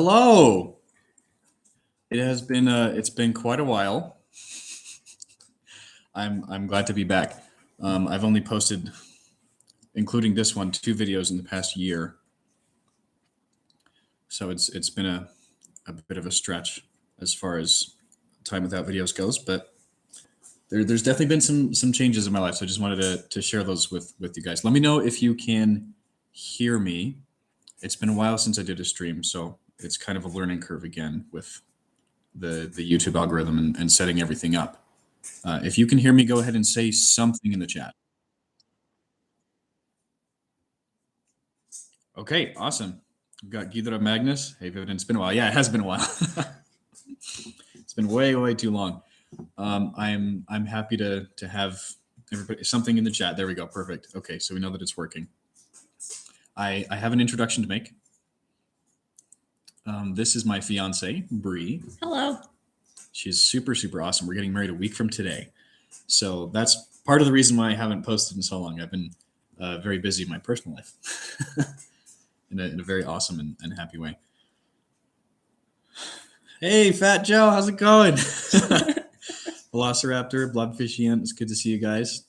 Hello. It's been quite a while. I'm glad to be back. I've only posted, including this one, 2 videos in the past year. So it's been a bit of a stretch as far as time without videos goes, but there's definitely been some changes in my life. So I just wanted to share those with you guys. Let me know if you can hear me. It's been a while since I did a stream, so it's kind of a learning curve again with the YouTube algorithm and setting everything up. If you can hear me, go ahead and say something in the chat. Okay, awesome. We've got Guido Magnus. Hey, Vividen, it's been a while. Yeah, it has been a while. It's been way too long. I'm happy to have everybody something in the chat. There we go. Perfect. Okay, so we know that it's working. I have an introduction to make. This is my fiance, Bree. Hello. She's super awesome. We're getting married a week from today. So that's part of the reason why I haven't posted in so long. I've been very busy in my personal life in a very awesome and happy way. Hey, Fat Joe, how's it going? Velociraptor, Blobfishian, it's good to see you guys.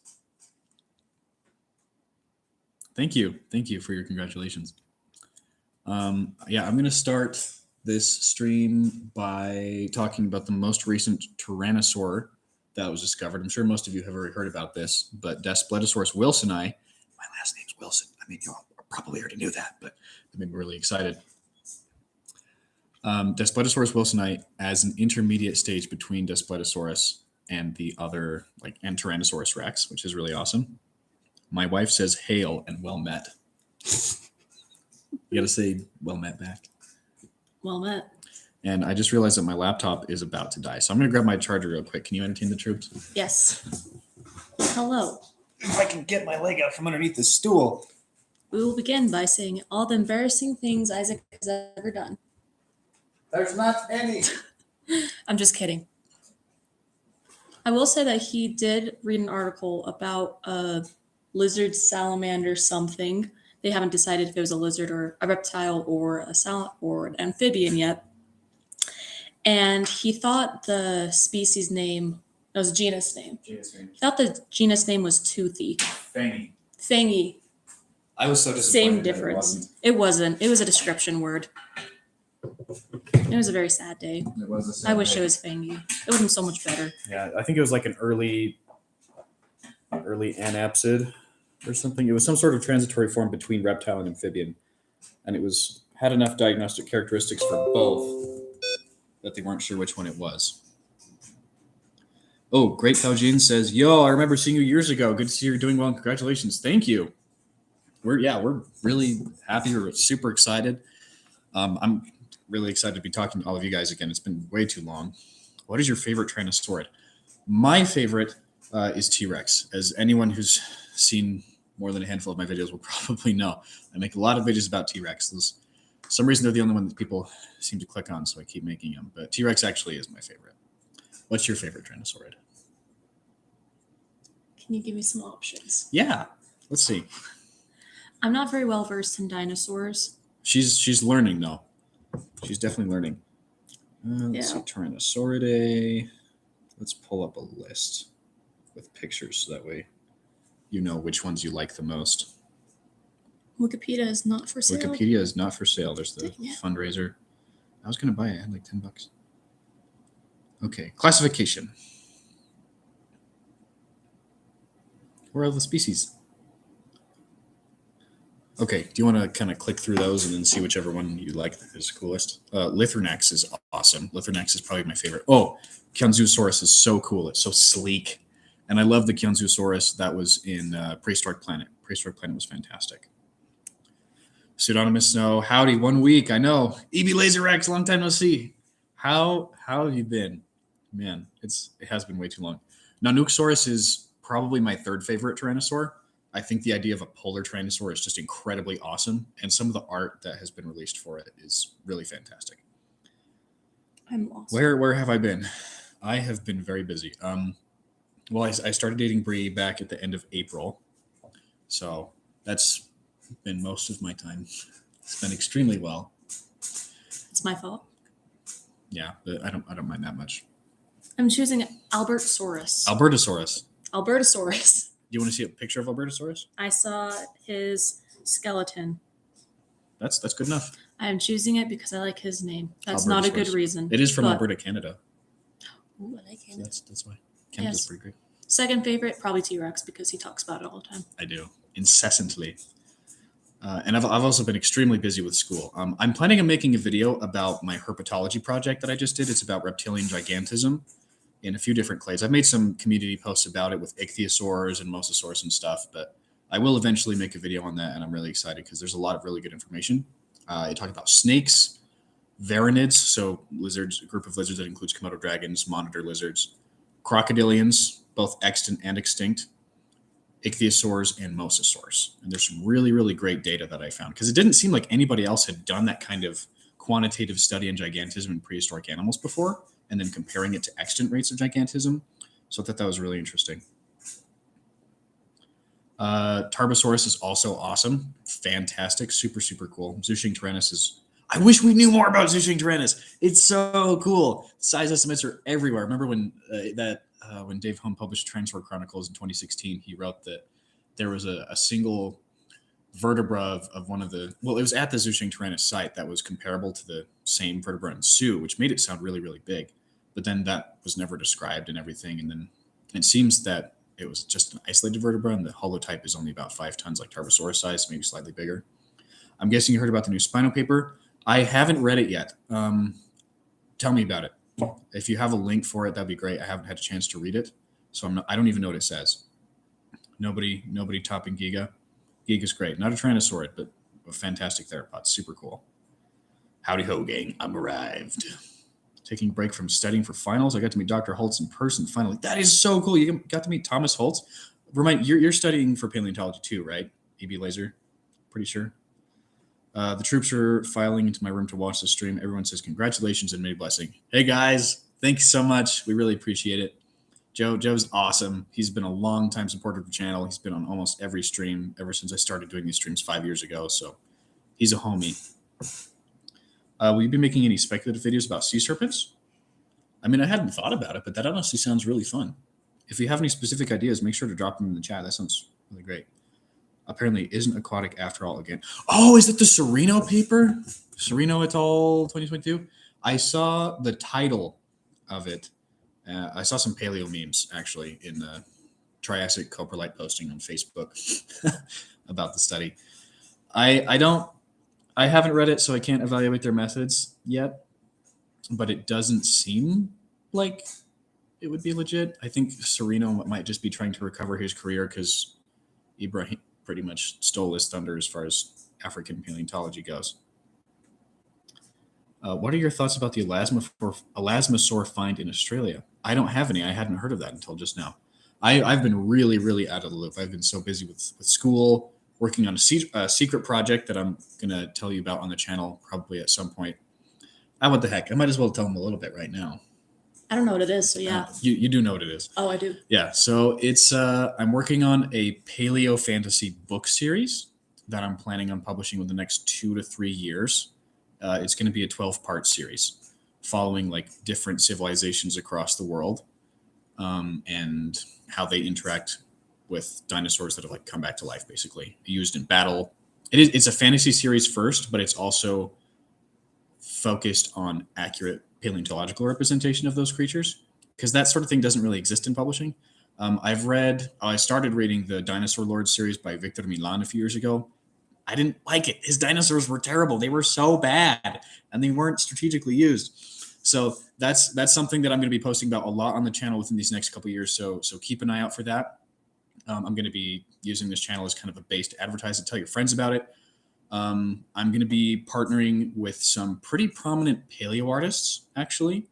Thank you for your congratulations. Yeah, I'm going to start this stream by talking about the most recent Tyrannosaur that was discovered. I'm sure most of you have already heard about this, but Daspletosaurus wilsoni, my last name's Wilson. I mean, you all probably already knew that, but it made me really excited. Daspletosaurus wilsoni as an intermediate stage between Daspletosaurus and the other, and Tyrannosaurus rex, which is really awesome. My wife says hail and well met. You got to say well met back. Well met. And I just realized that my laptop is about to die. So I'm going to grab my charger real quick. Can you entertain the troops? Yes. Hello. If I can get my leg out from underneath the stool. We will begin by saying all the embarrassing things Isaac has ever done. There's not any. I'm just kidding. I will say that he did read an article about a lizard salamander something. They haven't decided if it was a lizard or a reptile or an amphibian yet. And he thought the species name, it was a genus name. He thought the genus name was toothy. Fangy. I was so disappointed. Same difference. It wasn't. It was a description word. It was a very sad day. It was a sad I wish day. it was fangy. It would have been so much better. Yeah, I think it was like an early anapsid or something. It was some sort of transitory form between reptile and amphibian, and it had enough diagnostic characteristics for both that they weren't sure which one it was. Oh, Great Paugene says, "Yo, I remember seeing you years ago. Good to see you're doing well. Congratulations. Thank you. We're really happy. We're super excited. I'm really excited to be talking to all of you guys again. It's been way too long. What is your favorite Tyrannosaurid? My favorite is T-Rex. As anyone who's seen more than a handful of my videos will probably know, I make a lot of videos about T-Rex. For some reason, they're the only one that people seem to click on, so I keep making them. But T-Rex actually is my favorite. What's your favorite Tyrannosaurid? Can you give me some options? Yeah, let's see. I'm not very well versed in dinosaurs. She's learning though. She's definitely learning. Let's see, Tyrannosauridae. Let's pull up a list with pictures so that way you know which ones you like the most. Wikipedia is not for sale. Wikipedia is not for sale. There's the fundraiser. I was going to buy it. I had like $10. Okay, classification. Where are the species? Okay, do you want to kind of click through those and then see whichever one you like is coolest? Lithernax is awesome. Lithernax is probably my favorite. Oh, Kionzoosaurus is so cool. It's so sleek. And I love the Kionzoosaurus that was in Prehistoric Planet. Prehistoric Planet was fantastic. Pseudonymous Snow, howdy, 1 week. I know. EB Laser Rex, long time no see. How have you been? Man, it has been way too long. Nanuqsaurus is probably my third favorite Tyrannosaur. I think the idea of a polar Tyrannosaur is just incredibly awesome, and some of the art that has been released for it is really fantastic. I'm lost. Where have I been? I have been very busy. Well, I started dating Bree back at the end of April, so that's been most of my time. It's been extremely well. It's my fault. Yeah, but I don't mind that much. I'm choosing Albertosaurus. Albertosaurus. Albertosaurus. Do you want to see a picture of Albertosaurus? I saw his skeleton. That's good enough. I am choosing it because I like his name. That's not a good Albertosaurus. reason. It is from but- Alberta, Canada. Ooh, I like him. So that's why. Canada's Yes. pretty great. Second favorite, probably T-Rex because he talks about it all the time. I do. Incessantly. And I've also been extremely busy with school. I'm planning on making a video about my herpetology project that I just did. It's about reptilian gigantism in a few different clades. I've made some community posts about it with ichthyosaurs and mosasaurs and stuff, but I will eventually make a video on that, and I'm really excited because there's a lot of really good information. I talk about snakes, varanids, so lizards, a group of lizards that includes Komodo dragons, monitor lizards, crocodilians, both extant and extinct, ichthyosaurs, and mosasaurs. And there's some really, really great data that I found because it didn't seem like anybody else had done that kind of quantitative study in gigantism in prehistoric animals before, and then comparing it to extant rates of gigantism. So I thought that was really interesting. Tarbosaurus is also awesome. Fantastic. Super, super cool. Zooxing is... I wish we knew more about Zooxing. It's so cool. Size estimates are everywhere. Remember when when Dave Home published Tyrannosaur Chronicles in 2016, he wrote that there was a single vertebra of one of the... Well, it was at the Zooxing site that was comparable to the same vertebra in Sioux, which made it sound really, really big. But then that was never described and everything. And then it seems that it was just an isolated vertebra, and the holotype is only about 5 tons, like Tarbosaurus size, maybe slightly bigger. I'm guessing you heard about the new Spino paper. I haven't read it yet. Tell me about it. If you have a link for it, that'd be great. I haven't had a chance to read it, so I don't even know what it says. Nobody topping Giga. Giga's great. Not a Tyrannosaurid, but a fantastic theropod. Super cool. Howdy ho, gang. I'm arrived. Taking a break from studying for finals. I got to meet Dr. Holtz in person finally. That is so cool. You got to meet Thomas Holtz. You're studying for paleontology too, right? EB Laser, pretty sure. The troops are filing into my room to watch the stream. Everyone says congratulations and many blessing. Hey guys, thanks so much. We really appreciate it. Joe's awesome. He's been a long time supporter of the channel. He's been on almost every stream ever since I started doing these streams 5 years ago. So he's a homie. Will you be making any speculative videos about sea serpents? I mean, I hadn't thought about it, but that honestly sounds really fun. If you have any specific ideas, make sure to drop them in the chat. That sounds really great. Apparently isn't aquatic after all again. Oh, is it the Sereno paper? Sereno et al. 2022? I saw the title of it. I saw some paleo memes, actually, in the Triassic coprolite posting on Facebook about the study. I haven't read it, so I can't evaluate their methods yet, but it doesn't seem like it would be legit. I think Sereno might just be trying to recover his career because Ibrahim pretty much stole his thunder as far as African paleontology goes. What are your thoughts about the elasmosaur find in Australia? I don't have any. I hadn't heard of that until just now. I've been really, really out of the loop. I've been so busy with school, working on a secret project that I'm going to tell you about on the channel probably at some point. What the heck? I might as well tell them a little bit right now. I don't know what it is, so yeah. You do know what it is. Oh, I do. Yeah, so it's I'm working on a paleo fantasy book series that I'm planning on publishing within the next 2 to 3 years. It's going to be a 12-part series following like different civilizations across the world and how they interact with dinosaurs that have like come back to life, basically used in battle. It's a fantasy series first, but it's also focused on accurate paleontological representation of those creatures, because that sort of thing doesn't really exist in publishing. I started reading the Dinosaur Lord series by Victor Milan a few years ago. I didn't like it. His dinosaurs were terrible. They were so bad, and they weren't strategically used. So that's something that I'm going to be posting about a lot on the channel within these next couple of years. So keep an eye out for that. I'm going to be using this channel as kind of a base to advertise and tell your friends about it. I'm going to be partnering with some pretty prominent paleo artists, actually,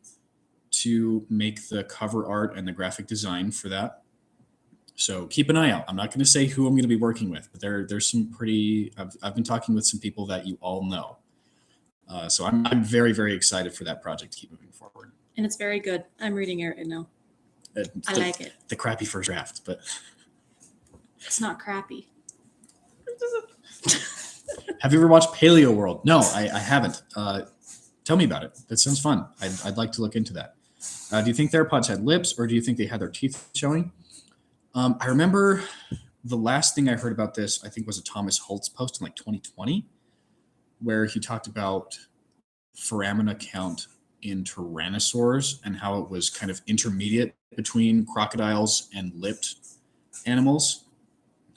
to make the cover art and the graphic design for that. So keep an eye out. I'm not going to say who I'm going to be working with, but there's some pretty... I've been talking with some people that you all know. So I'm very, very excited for that project to keep moving forward. And it's very good. I'm reading it right now. I like it. The crappy first draft, but... It's not crappy. Have you ever watched Paleo World? No, I haven't. Tell me about it. That sounds fun. I'd like to look into that. Do you think theropods had lips, or do you think they had their teeth showing? I remember the last thing I heard about this, I think, was a Thomas Holtz post in like 2020, where he talked about foramina count in tyrannosaurs and how it was kind of intermediate between crocodiles and lipped animals.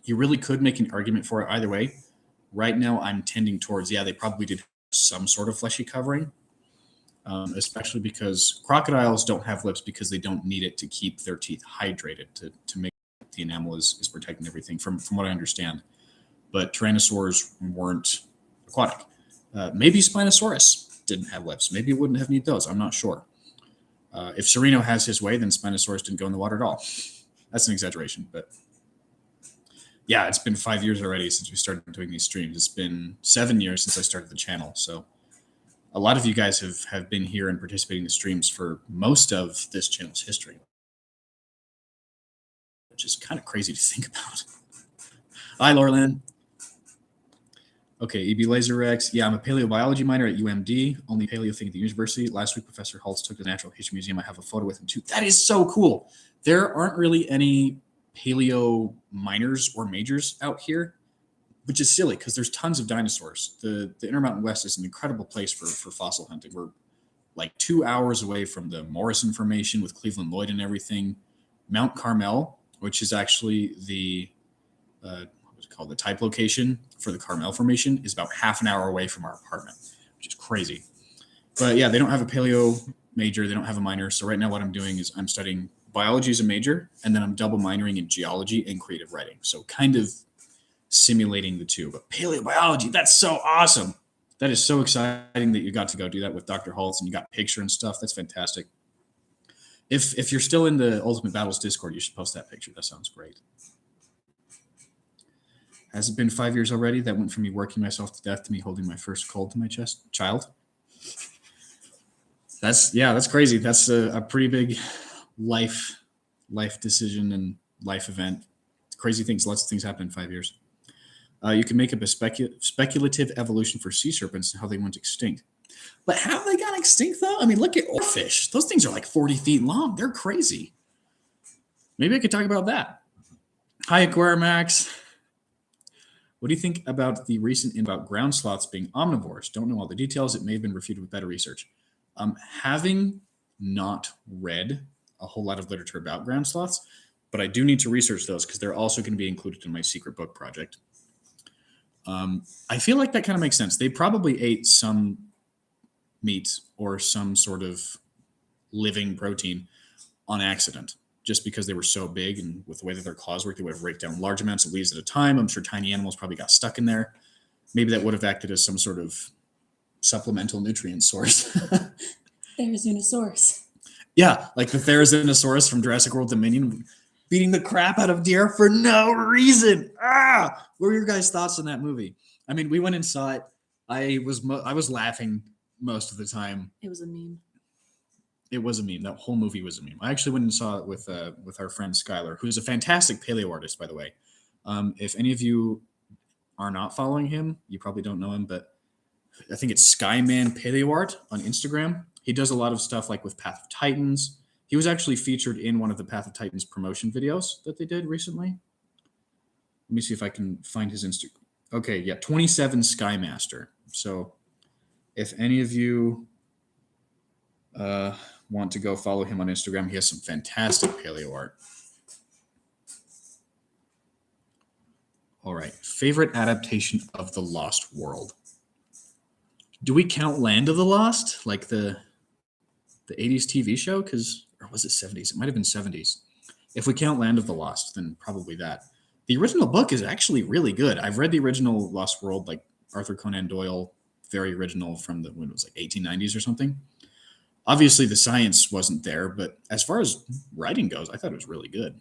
You really could make an argument for it either way. Right now, I'm tending towards, they probably did some sort of fleshy covering, especially because crocodiles don't have lips because they don't need it to keep their teeth hydrated to make the enamel is protecting everything from what I understand. But tyrannosaurs weren't aquatic. Maybe Spinosaurus didn't have lips. Maybe it wouldn't have needed those. I'm not sure. If Sereno has his way, then Spinosaurus didn't go in the water at all. That's an exaggeration, but yeah, it's been 5 years already since we started doing these streams. It's been 7 years since I started the channel. So a lot of you guys have been here and participating in the streams for most of this channel's history, which is kind of crazy to think about. Hi, Laurelyn. Okay, EB Laser Rex. Yeah, I'm a paleobiology minor at UMD, only paleo thing at the university. Last week, Professor Holtz took to the Natural History Museum. I have a photo with him too. That is so cool. There aren't really any paleo minors or majors out here, which is silly because there's tons of dinosaurs. The Intermountain West is an incredible place for fossil hunting. We're like 2 hours away from the Morrison Formation with Cleveland Lloyd and everything. Mount Carmel, which is actually the the type location for the Carmel Formation, is about half an hour away from our apartment, which is crazy. But yeah, they don't have a paleo major. They don't have a minor. So right now what I'm doing is I'm studying biology as a major, and then I'm double minoring in geology and creative writing. So kind of simulating the two. But paleobiology, that's so awesome. That is so exciting that you got to go do that with Dr. Holtz and you got picture and stuff. That's fantastic. If you're still in the Ultimate Battles Discord, you should post that picture. That sounds great. Has it been 5 years already? That went from me working myself to death to me holding my first cold to my chest. Child. That's crazy. That's a pretty big life decision and life event. Crazy things. Lots of things happen in 5 years. You can make up a speculative evolution for sea serpents and how they went extinct. But how they got extinct, though? I mean, look at oarfish. Those things are like 40 feet long. They're crazy. Maybe I could talk about that. Hi, Aquarimax. What do you think about the recent about ground sloths being omnivores? Don't know all the details. It may have been refuted with better research. Having not read a whole lot of literature about ground sloths, but I do need to research those because they're also going to be included in my secret book project. I feel like that kind of makes sense. They probably ate some meat or some sort of living protein on accident, just because they were so big and with the way that their claws work, they would have raked down large amounts of leaves at a time. I'm sure tiny animals probably got stuck in there. Maybe that would have acted as some sort of supplemental nutrient source. Therizinosaurus. Yeah, like the Therizinosaurus from Jurassic World Dominion beating the crap out of deer for no reason. What were your guys' thoughts on that movie? I mean, we went and saw it. I was laughing most of the time. It was a meme. It was a meme. That whole movie was a meme. I actually went and saw it with our friend Skylar, who's a fantastic paleo artist, by the way. If any of you are not following him, you probably don't know him, but I think it's Skyman Paleo Art on Instagram. He does a lot of stuff like with Path of Titans. He was actually featured in one of the Path of Titans promotion videos that they did recently. Let me see if I can find his Instagram. Okay, yeah, 27 Skymaster. So if any of you want to go follow him on Instagram, he has some fantastic paleo art. All right, favorite adaptation of The Lost World. Do we count Land of the Lost, like the 80s TV show? Or was it 70s? It might have been 70s. If we count Land of the Lost, then probably that. The original book is actually really good. I've read the original Lost World, like Arthur Conan Doyle, very original from when it was like 1890s or something. Obviously, the science wasn't there, but as far as writing goes, I thought it was really good.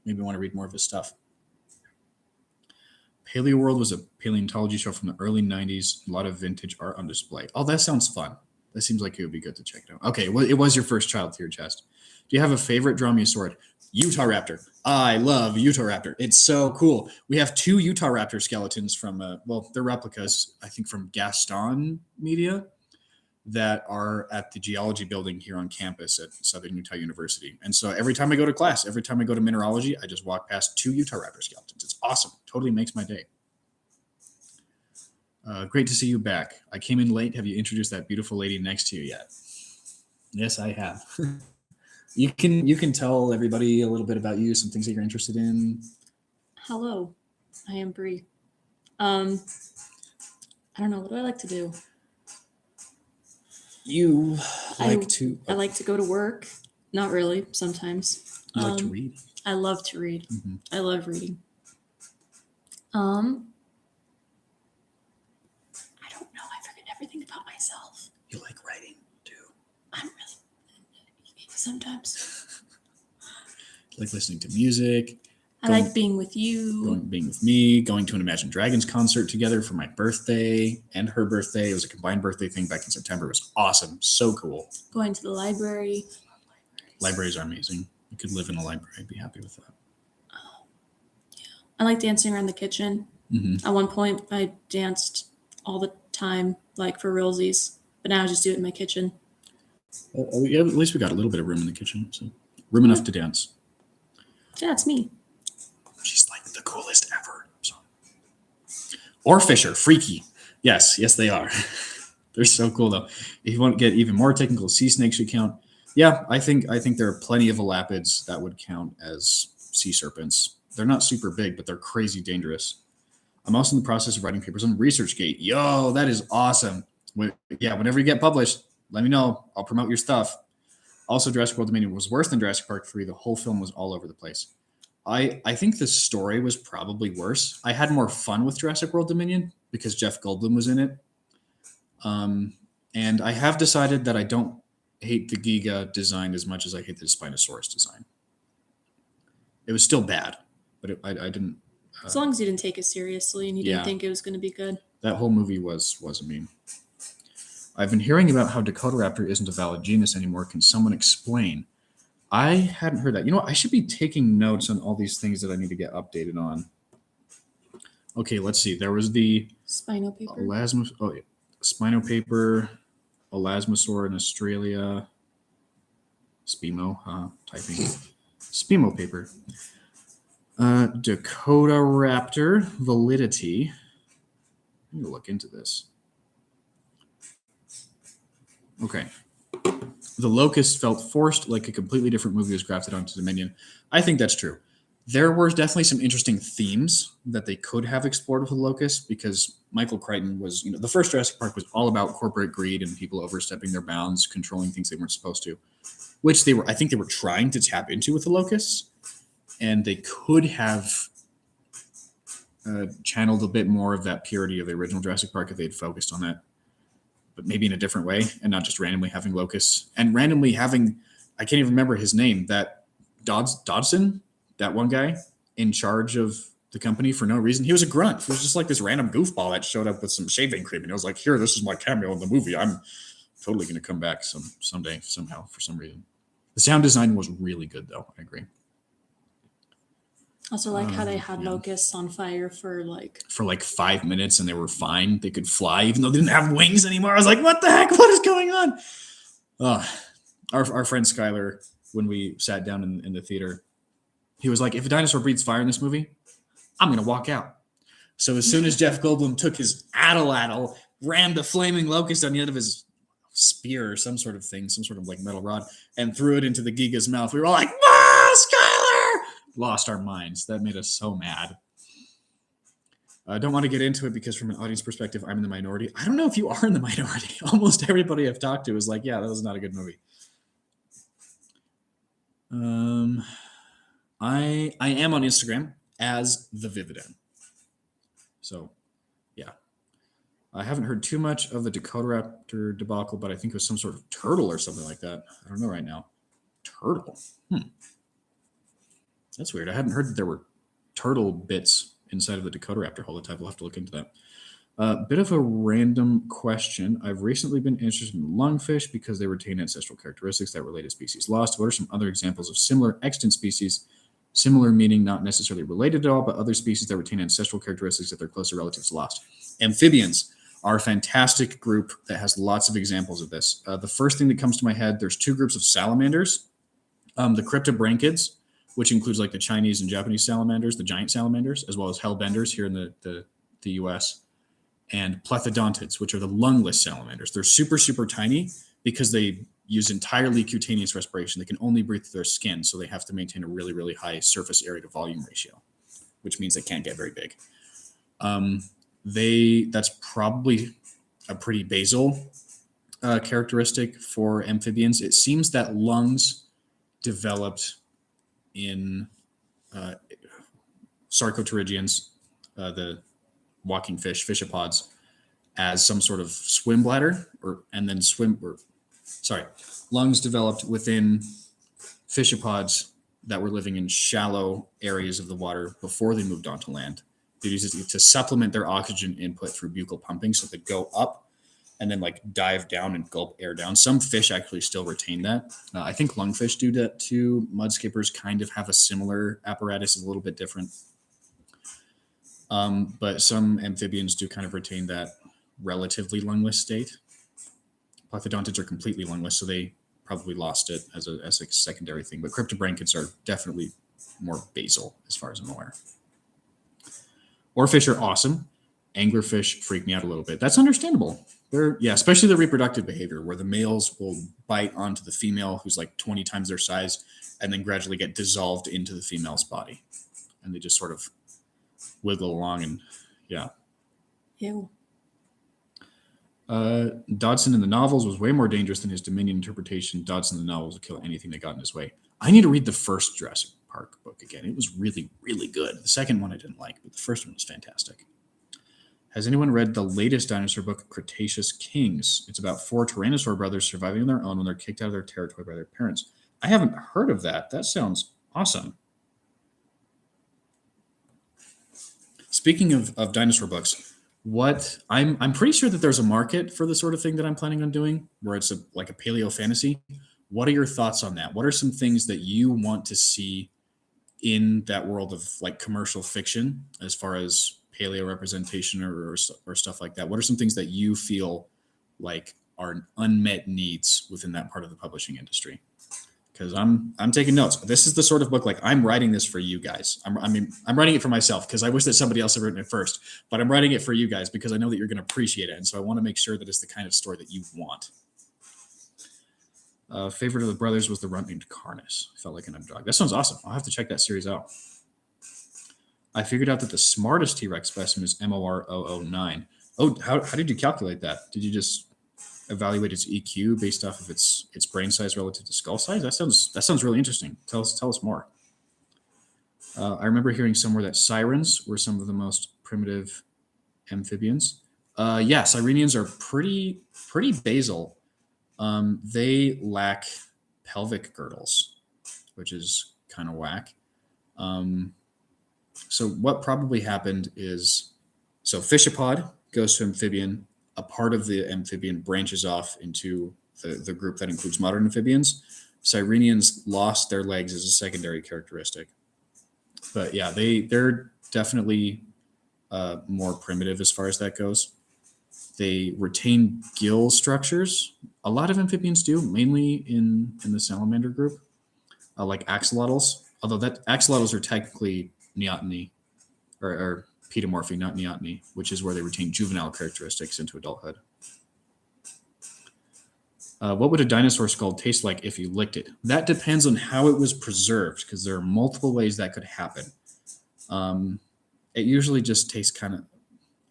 Maybe I want to read more of his stuff. Paleo World was a paleontology show from the early 90s. A lot of vintage art on display. Oh, that sounds fun. That seems like it would be good to check it out. Okay, well, it was your first child to your chest. Do you have a favorite dromaeosaurid? Utahraptor. I love Utahraptor. It's so cool. We have 2 Utahraptor skeletons from, they're replicas, I think, from Gaston Media. that are at the geology building here on campus at Southern Utah University. And so every time I go to class, every time I go to mineralogy, I just walk past 2 Utah raptor skeletons. It's awesome. Totally makes my day. Great to see you back. I came in late. Have you introduced that beautiful lady next to you yet? Yes, I have. You can tell everybody a little bit about you, some things that you're interested in. Hello, I am Bree. I don't know. What do I like to do? You I like to like to go to work. Not really. Sometimes. you like to read. I love to read. Mhm. I love reading. I don't know. I forget everything about myself. You like writing too. I'm really sometimes. Like listening to music. I like being with you. Being with me, going to an Imagine Dragons concert together for my birthday and her birthday. It was a combined birthday thing back in September. It was awesome. So cool. Going to the library. Libraries are amazing. You could live in a library. I'd be happy with that. I like dancing around the kitchen. Mm-hmm. At one point, I danced all the time, like for realsies. But now I just do it in my kitchen. Yeah, at least we got a little bit of room in the kitchen. So room enough to dance. Yeah, it's me. She's like the coolest ever. So. Or Fisher, freaky. Yes, they are. They're so cool though. If you want to get even more technical, sea snakes should count. Yeah, I think there are plenty of elapids that would count as sea serpents. They're not super big, but they're crazy dangerous. I'm also in the process of writing papers on ResearchGate. Yo, that is awesome. Whenever you get published, let me know. I'll promote your stuff. Also, Jurassic World Dominion was worse than Jurassic Park 3. The whole film was all over the place. I think the story was probably worse. I had more fun with Jurassic World Dominion because Jeff Goldblum was in it. And I have decided that I don't hate the Giga design as much as I hate the Spinosaurus design. It was still bad, but I didn't. As long as you didn't take it seriously and you didn't Yeah. think it was going to be good. That whole movie was mean. I've been hearing about how Dakotaraptor isn't a valid genus anymore. Can someone explain? I hadn't heard that. You know what? I should be taking notes on all these things that I need to get updated on. Okay, let's see. There was the Spinopaper. Spinopaper, Elasmosaur in Australia. Spimo, typing. Spimo paper. Dakotaraptor validity. I'm going to look into this. Okay. The locust felt forced, like a completely different movie was grafted onto Dominion. I think that's true. There were definitely some interesting themes that they could have explored with the locust because Michael Crichton was, the first Jurassic Park was all about corporate greed and people overstepping their bounds, controlling things they weren't supposed to, which I think they were trying to tap into with the locusts. And they could have channeled a bit more of that purity of the original Jurassic Park if they'd focused on that, but maybe in a different way and not just randomly having locusts and randomly having, I can't even remember his name, that Dodson, that one guy in charge of the company for no reason. He was a grunt. He was just like this random goofball that showed up with some shaving cream. And he was like, here, this is my cameo in the movie. I'm totally going to come back someday, somehow, for some reason. The sound design was really good, though. I agree. Also, like how they had locusts on fire for like 5 minutes and they were fine. They could fly even though they didn't have wings anymore. I was like, what the heck? What is going on? Our friend Skylar, when we sat down in the theater, he was like, if a dinosaur breathes fire in this movie, I'm going to walk out. So as soon as Jeff Goldblum took his atlatl, rammed a flaming locust on the end of his spear or some sort of thing, some sort of like metal rod, and threw it into the Giga's mouth, we were all like, Skylar! Lost our minds. That made us so mad. I don't want to get into it because from an audience perspective, I'm in the minority. I don't know if you are in the minority. Almost everybody I've talked to is like, yeah, that was not a good movie. I am on Instagram as the Vividen. So, yeah. I haven't heard too much of the Dakotaraptor debacle, but I think it was some sort of turtle or something like that. I don't know right now. Turtle. That's weird. I hadn't heard that there were turtle bits inside of the Dakotaraptor holotype. We'll have to look into that. Bit of a random question. I've recently been interested in lungfish because they retain ancestral characteristics that relate to species lost. What are some other examples of similar extant species? Similar meaning not necessarily related at all, but other species that retain ancestral characteristics that their closer relatives lost. Amphibians are a fantastic group that has lots of examples of this. The first thing that comes to my head, there's two groups of salamanders. The cryptobranchids, which includes like the Chinese and Japanese salamanders, the giant salamanders, as well as hellbenders here in the US, and plethodontids, which are the lungless salamanders. They're super, super tiny because they use entirely cutaneous respiration. They can only breathe through their skin, so they have to maintain a really, really high surface area to volume ratio, which means they can't get very big. That's probably a pretty basal characteristic for amphibians. It seems that lungs developed in sarcopterygians, the walking fishopods, as some sort of swim bladder, lungs developed within fishopods that were living in shallow areas of the water before they moved onto land. They used it to supplement their oxygen input through buccal pumping, so they go up and then like dive down and gulp air down. Some fish actually still retain that. I think lungfish do that too. Mudskippers kind of have a similar apparatus, a little bit different. But some amphibians do kind of retain that relatively lungless state. Plethodontids are completely lungless, so they probably lost it as a secondary thing. But cryptobranchids are definitely more basal, as far as I'm aware. Oarfish are awesome. Anglerfish freak me out a little bit. That's understandable. Especially the reproductive behavior, where the males will bite onto the female, who's like 20 times their size, and then gradually get dissolved into the female's body, and they just sort of wiggle along. And Ew. Dodson in the novels was way more dangerous than his Dominion interpretation. Dodson in the novels would kill anything that got in his way. I need to read the first Jurassic Park book again. It was really, really good. The second one I didn't like, but the first one was fantastic. Has anyone read the latest dinosaur book, Cretaceous Kings? It's about 4 Tyrannosaur brothers surviving on their own when they're kicked out of their territory by their parents. I haven't heard of that. That sounds awesome. Speaking of dinosaur books, I'm pretty sure that there's a market for the sort of thing that I'm planning on doing, where it's like a paleo fantasy. What are your thoughts on that? What are some things that you want to see in that world of like commercial fiction, as far as paleo representation or stuff like that? What are some things that you feel like are unmet needs within that part of the publishing industry? Because I'm taking notes. This is the sort of book, like, I'm writing this for you guys. I'm writing it for myself because I wish that somebody else had written it first, but I'm writing it for you guys because I know that you're going to appreciate it. And so I want to make sure that it's the kind of story that you want. Favorite of the brothers was the runt named Carnus. Felt like an underdog. That sounds awesome. I'll have to check that series out. I figured out that the smartest T-Rex specimen is MOR 009. Oh, how did you calculate that? Did you just evaluate its EQ based off of its brain size relative to skull size? That sounds really interesting. Tell us more. I remember hearing somewhere that sirens were some of the most primitive amphibians. Sirenians are pretty basal. They lack pelvic girdles, which is kind of whack. So what probably happened is, fishapod goes to amphibian. A part of the amphibian branches off into the group that includes modern amphibians. Sirenians lost their legs as a secondary characteristic. But yeah, they're definitely more primitive as far as that goes. They retain gill structures. A lot of amphibians do, mainly in the salamander group, like axolotls. Although axolotls are technically neoteny, or pedomorphy, not neoteny, which is where they retain juvenile characteristics into adulthood. What would a dinosaur skull taste like if you licked it? That depends on how it was preserved, because there are multiple ways that could happen. It usually just tastes kind of...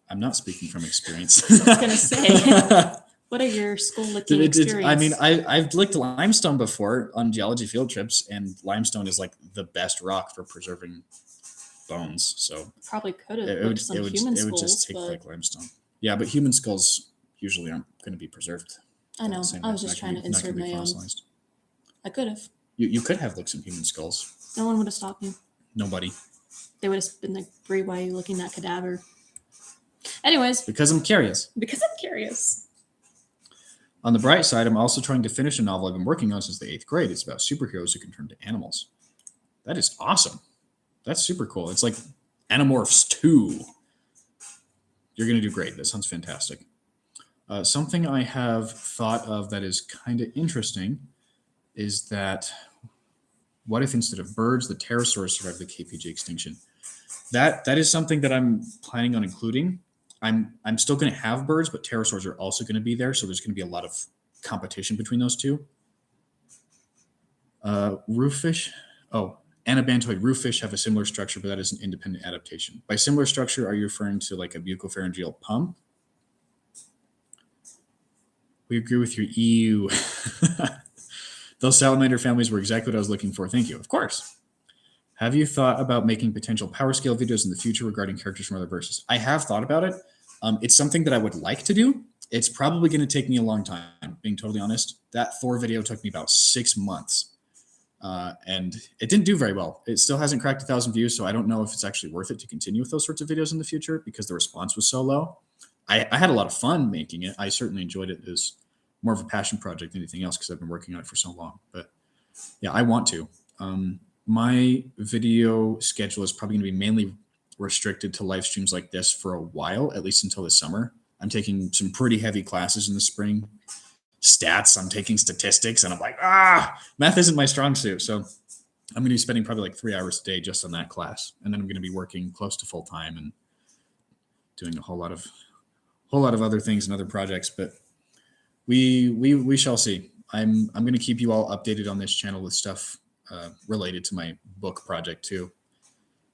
I'm not speaking from experience. I was going to say, what are your skull licking experience? I've licked limestone before on geology field trips, and limestone is like the best rock for preserving bones. So probably could have licked some human skulls. It would just take like limestone. Yeah, but human skulls usually aren't going to be preserved. I know. I was just trying to insert my own. I could have. You could have licked some human skulls. No one would have stopped me. Nobody. They would have been like, Bree, why are you licking that cadaver? Anyways. Because I'm curious. On the bright side, I'm also trying to finish a novel I've been working on since the 8th grade. It's about superheroes who can turn to animals. That is awesome. That's super cool. It's like Animorphs 2. You're going to do great. That sounds fantastic. Something I have thought of that is kind of interesting is that what if instead of birds, the pterosaurs survived the KPG extinction? That is something that I'm planning on including. I'm still going to have birds, but pterosaurs are also going to be there, so there's going to be a lot of competition between those two. Rooffish. Oh, anabantoid rooffish have a similar structure, but that is an independent adaptation. By similar structure, are you referring to like a bucopharyngeal pump? We agree with your EU. Those salamander families were exactly what I was looking for. Thank you. Of course. Have you thought about making potential power scale videos in the future regarding characters from other verses? I have thought about it. It's something that I would like to do. It's probably going to take me a long time, being totally honest. That Thor video took me about 6 months. And it didn't do very well. It still hasn't cracked 1,000 views, so I don't know if it's actually worth it to continue with those sorts of videos in the future because the response was so low. I had a lot of fun making it. I certainly enjoyed it as more of a passion project than anything else because I've been working on it for so long. But yeah, I want to. My video schedule is probably going to be mainly restricted to live streams like this for a while, at least until the summer. I'm taking some pretty heavy classes in the spring. Stats, I'm taking statistics, and I'm like, math isn't my strong suit. So I'm going to be spending probably like 3 hours a day just on that class. And then I'm going to be working close to full time and doing a whole lot of other things and other projects. But we shall see. I'm going to keep you all updated on this channel with stuff related to my book project too.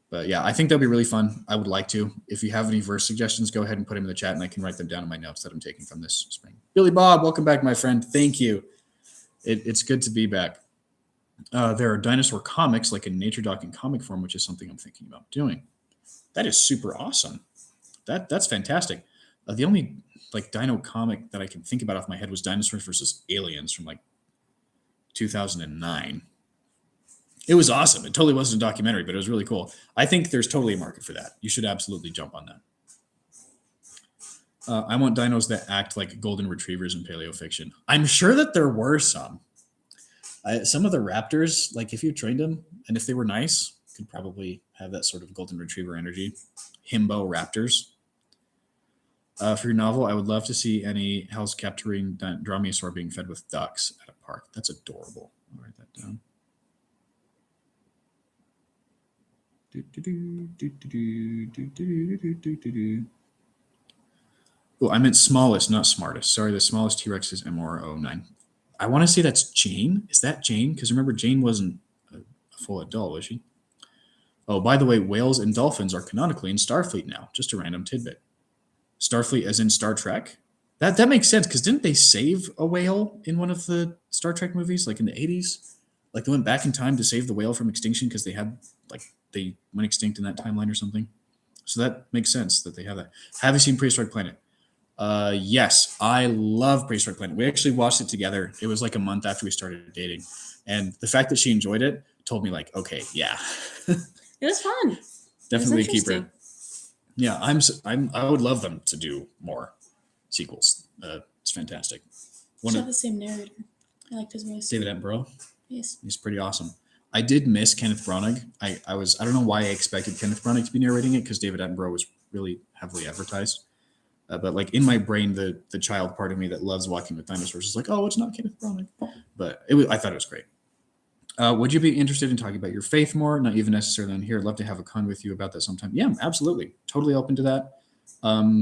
But yeah, I think that'll be really fun. I would like to. If you have any verse suggestions, go ahead and put them in the chat and I can write them down in my notes that I'm taking from this spring. Billy Bob, welcome back, my friend. Thank you. It's good to be back. There are dinosaur comics like in Nature Doc in comic form, which is something I'm thinking about doing. That is super awesome. That's fantastic. The only like dino comic that I can think about off my head was Dinosaurs versus Aliens from like 2009. It was awesome. It totally wasn't a documentary, but it was really cool. I think there's totally a market for that. You should absolutely jump on that. I want dinos that act like golden retrievers in paleo fiction. I'm sure that there were some. Some of the raptors, like if you trained them and if they were nice, could probably have that sort of golden retriever energy. Himbo raptors. For your novel, I would love to see any house capturing dromaeosaur being fed with ducks at a park. That's adorable. I'll write that down. Oh, I meant smallest, not smartest. Sorry, the smallest T-Rex is MR09. I want to say that's Jane. Is that Jane? Because remember, Jane wasn't a full adult, was she? Oh, by the way, whales and dolphins are canonically in Starfleet now. Just a random tidbit. Starfleet as in Star Trek? That makes sense, because didn't they save a whale in one of the Star Trek movies, like in the 80s? Like they went back in time to save the whale from extinction because they went extinct in that timeline or something. So that makes sense that they have that. Have you seen Prehistoric Planet? Yes, I love Prehistoric Planet. We actually watched it together. It was like a month after we started dating. And the fact that she enjoyed it told me like, okay, yeah. It was fun. Definitely a keeper. Yeah, I would love them to do more sequels. It's fantastic. One have the same narrator. I liked his voice. David Attenborough. Yes. He's pretty awesome. I did miss Kenneth Branagh. I don't know why I expected Kenneth Branagh to be narrating it because David Attenborough was really heavily advertised. But like in my brain, the child part of me that loves Walking with Dinosaurs is like, oh, it's not Kenneth Branagh. But I thought it was great. Would you be interested in talking about your faith more? Not even necessarily on here. I'd love to have a con with you about that sometime. Yeah, absolutely. Totally open to that.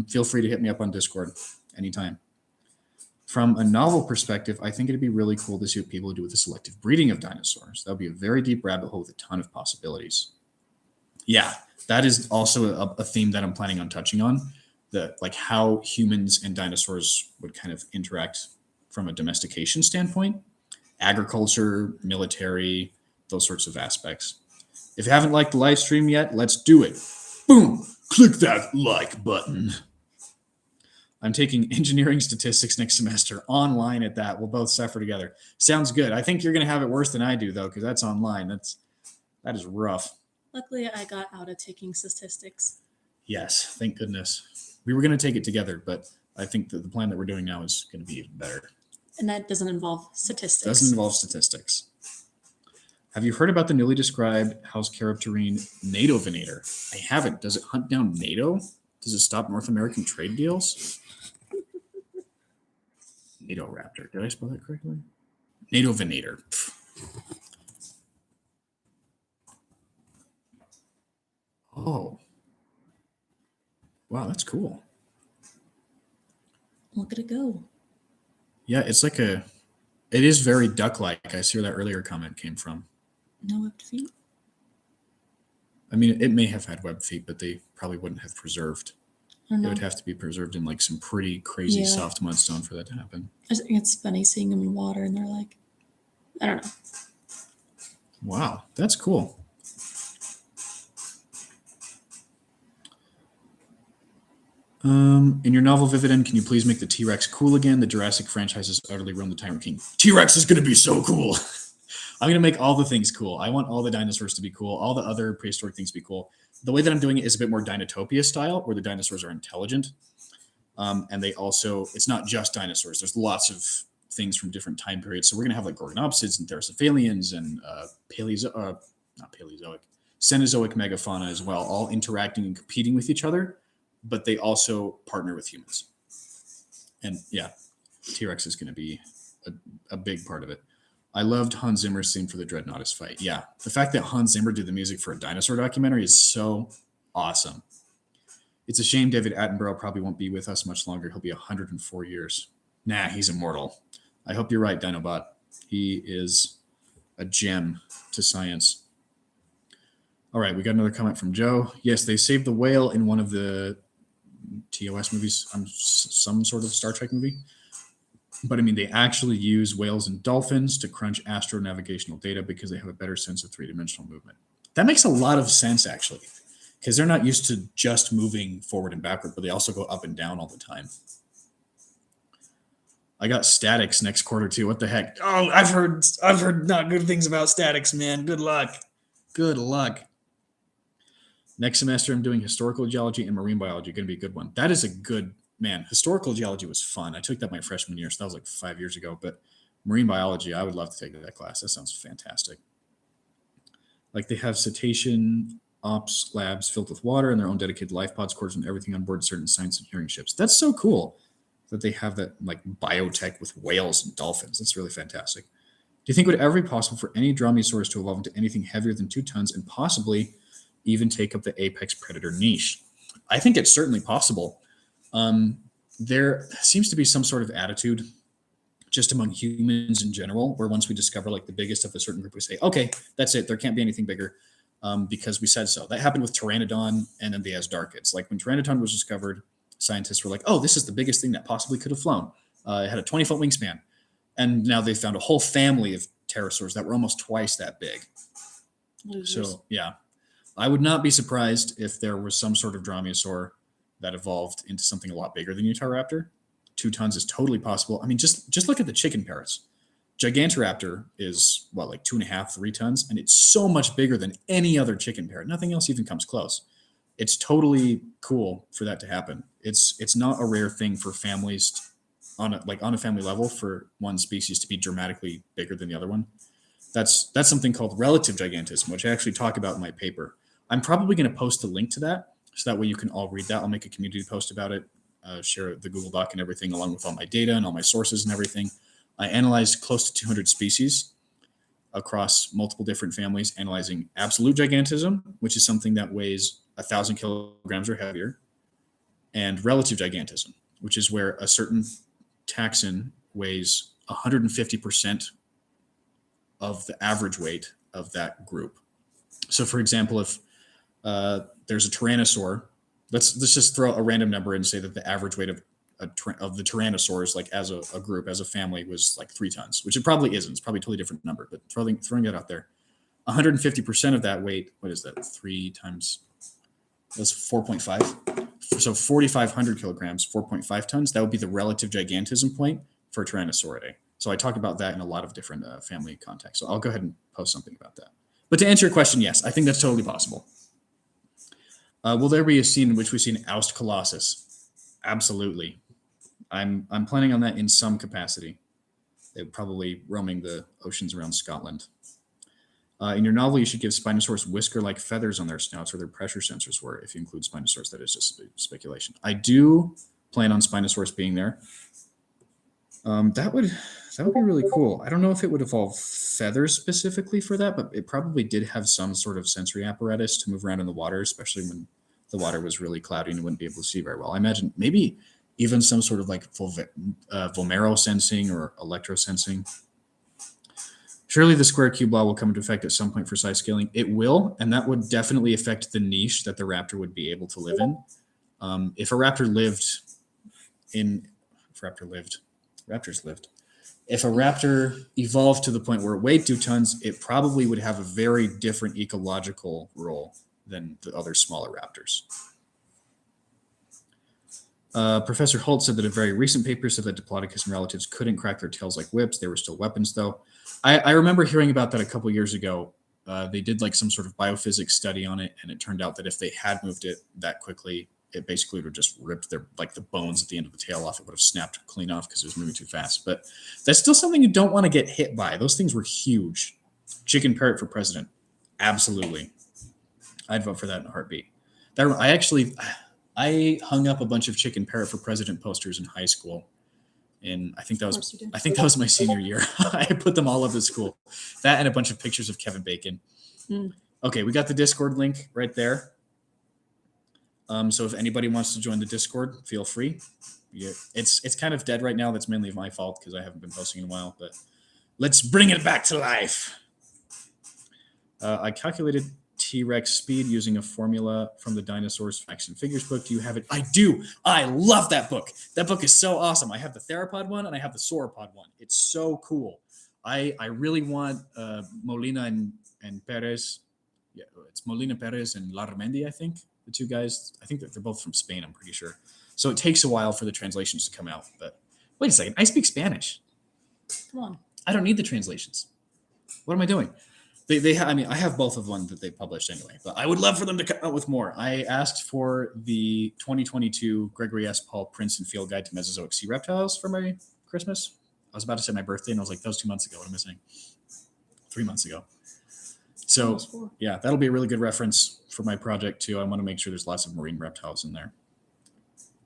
Feel free to hit me up on Discord anytime. From a novel perspective, I think it'd be really cool to see what people do with the selective breeding of dinosaurs. That would be a very deep rabbit hole with a ton of possibilities. Yeah, that is also a theme that I'm planning on touching on. Like how humans and dinosaurs would kind of interact from a domestication standpoint, agriculture, military, those sorts of aspects. If you haven't liked the live stream yet, let's do it. Boom, click that like button. I'm taking engineering statistics next semester online at that. We'll both suffer together. Sounds good. I think you're going to have it worse than I do though, because that's online. That is rough. Luckily, I got out of taking statistics. Yes, thank goodness. We were going to take it together, but I think that the plan that we're doing now is going to be even better. And that doesn't involve statistics. Doesn't involve statistics. Have you heard about the newly described house characterine NATO venator? I haven't. Does it hunt down NATO? Does it stop North American trade deals? Natoraptor. Did I spell that correctly? Natovinator. Oh. Wow, that's cool. Look at it go. Yeah, it's like it is very duck-like. I see where that earlier comment came from. No webbed feet. I mean, it may have had webbed feet, but they probably wouldn't have preserved. I don't It know. would have to be preserved in like some pretty crazy Yeah. soft mudstone for that to happen. I just think it's funny seeing them in water and they're like, I don't know. Wow, that's cool. In your novel Vividen, can you please make the T-Rex cool again? The Jurassic franchise has utterly ruined the Tyrant King. T-Rex is going to be so cool. I'm going to make all the things cool. I want all the dinosaurs to be cool, all the other prehistoric things to be cool. The way that I'm doing it is a bit more Dinotopia style, where the dinosaurs are intelligent. And they also, it's not just dinosaurs. There's lots of things from different time periods. So we're going to have like Gorgonopsids and Thermocephalians and Cenozoic megafauna as well, all interacting and competing with each other, but they also partner with humans. And yeah, T-Rex is going to be a big part of it. I loved Hans Zimmer's theme for the Dreadnoughtus fight. Yeah, the fact that Hans Zimmer did the music for a dinosaur documentary is so awesome. It's a shame David Attenborough probably won't be with us much longer. He'll be 104 years. Nah, he's immortal. I hope you're right, Dinobot. He is a gem to science. All right, we got another comment from Joe. Yes, they saved the whale in one of the TOS movies, some sort of Star Trek movie. But I mean, they actually use whales and dolphins to crunch astronavigational data because they have a better sense of three-dimensional movement. That makes a lot of sense, actually, because they're not used to just moving forward and backward, but they also go up and down all the time. I got statics next quarter too. What the heck? Oh, I've heard not good things about statics, man. Good luck. Good luck. Next semester, I'm doing historical geology and marine biology. Going to be a good one. That is a good, man. Historical geology was fun. I took that my freshman year, so that was like 5 years ago. But marine biology, I would love to take that class. That sounds fantastic. Like they have cetacean ops labs filled with water and their own dedicated life pods, courses, and everything on board certain science engineering ships. That's so cool that they have that like biotech with whales and dolphins. That's really fantastic. Do you think it would ever be possible for any dromaeosaurus to evolve into anything heavier than 2 tons and possibly even take up the apex predator niche? I think it's certainly possible. There seems to be some sort of attitude just among humans in general, where once we discover like the biggest of a certain group, we say, okay, that's it. There can't be anything bigger because we said so. That happened with Pteranodon and then the Asdarchids. Like when Pteranodon was discovered, scientists were like, oh, this is the biggest thing that possibly could have flown. It had a 20-foot wingspan. And now they found a whole family of pterosaurs that were almost twice that big. Losers. So, yeah. I would not be surprised if there was some sort of dromaeosaur that evolved into something a lot bigger than Utahraptor. 2 tons is totally possible. I mean, just look at the chicken parrots. Gigantoraptor is, like 2.5, 3 tons, and it's so much bigger than any other chicken parrot. Nothing else even comes close. It's totally cool for that to happen. It's not a rare thing for families on a family level for one species to be dramatically bigger than the other one. That's something called relative gigantism, which I actually talk about in my paper. I'm probably going to post a link to that, so that way you can all read that. I'll make a community post about it, share the Google Doc and everything, along with all my data and all my sources and everything. I analyzed close to 200 species across multiple different families, analyzing absolute gigantism, which is something that weighs 1,000 kilograms or heavier, and relative gigantism, which is where a certain taxon weighs 150% of the average weight of that group. So, for example, if there's a tyrannosaur, let's just throw a random number and say that the average weight of the tyrannosaurs, like as a group, as a family, was like 3 tons, which it probably isn't. It's probably a totally different number, but throwing that out there, 150% of that weight, what is that? 3 times, that's 4.5. So 4,500 kilograms, 4.5 tons. That would be the relative gigantism point for Tyrannosauridae. So I talk about that in a lot of different family contexts. So I'll go ahead and post something about that. But to answer your question, yes, I think that's totally possible. Will there be a scene in which we see an oust colossus? Absolutely. I'm planning on that in some capacity. They're probably roaming the oceans around Scotland. In your novel, you should give Spinosaurus whisker-like feathers on their snouts where their pressure sensors were. If you include Spinosaurus, that is just speculation. I do plan on Spinosaurus being there. That would be really cool. I don't know if it would evolve feathers specifically for that, but it probably did have some sort of sensory apparatus to move around in the water, especially when the water was really cloudy and it wouldn't be able to see very well. I imagine maybe even some sort of like Vomero sensing or electro sensing. Surely the square cube law will come into effect at some point for size scaling. It will, and that would definitely affect the niche that the raptor would be able to live in. If a raptor lived in, if raptor lived, raptors lived. If a raptor evolved to the point where it weighed 2 tons, it probably would have a very different ecological role than the other smaller raptors. Professor Holt said that a very recent paper said that Diplodocus and relatives couldn't crack their tails like whips. They were still weapons, though. I remember hearing about that a couple years ago. They did like some sort of biophysics study on it, and it turned out that if they had moved it that quickly, it basically would have just ripped their like the bones at the end of the tail off. It would have snapped clean off because it was moving too fast. But that's still something you don't want to get hit by. Those things were huge. Chicken parrot for president, absolutely. I'd vote for that in a heartbeat. I hung up a bunch of chicken parrot for president posters in high school. And I think that was my senior year. I put them all over the school. That and a bunch of pictures of Kevin Bacon. Okay, we got the Discord link right there. So if anybody wants to join the Discord, feel free. Yeah, it's kind of dead right now. That's mainly my fault because I haven't been posting in a while. But let's bring it back to life. I calculated T-Rex speed using a formula from the Dinosaurs Facts and Figures book. Do you have it? I do. I love that book. That book is so awesome. I have the theropod one and I have the sauropod one. It's so cool. I really want Molina and Perez. Yeah, it's Molina Perez and Larramendi, I think. The two guys. I think that they're both from Spain, I'm pretty sure. So it takes a while for the translations to come out. But wait a second. I speak Spanish. Come on. I don't need the translations. What am I doing? I have both of them that they published anyway, but I would love for them to come out with more. I asked for the 2022 Gregory S. Paul Princeton Field Guide to Mesozoic Sea Reptiles for my Christmas. I was about to say my birthday, and I was like, that was 2 months ago. What am I saying? 3 months ago. So, yeah, that'll be a really good reference for my project, too. I want to make sure there's lots of marine reptiles in there.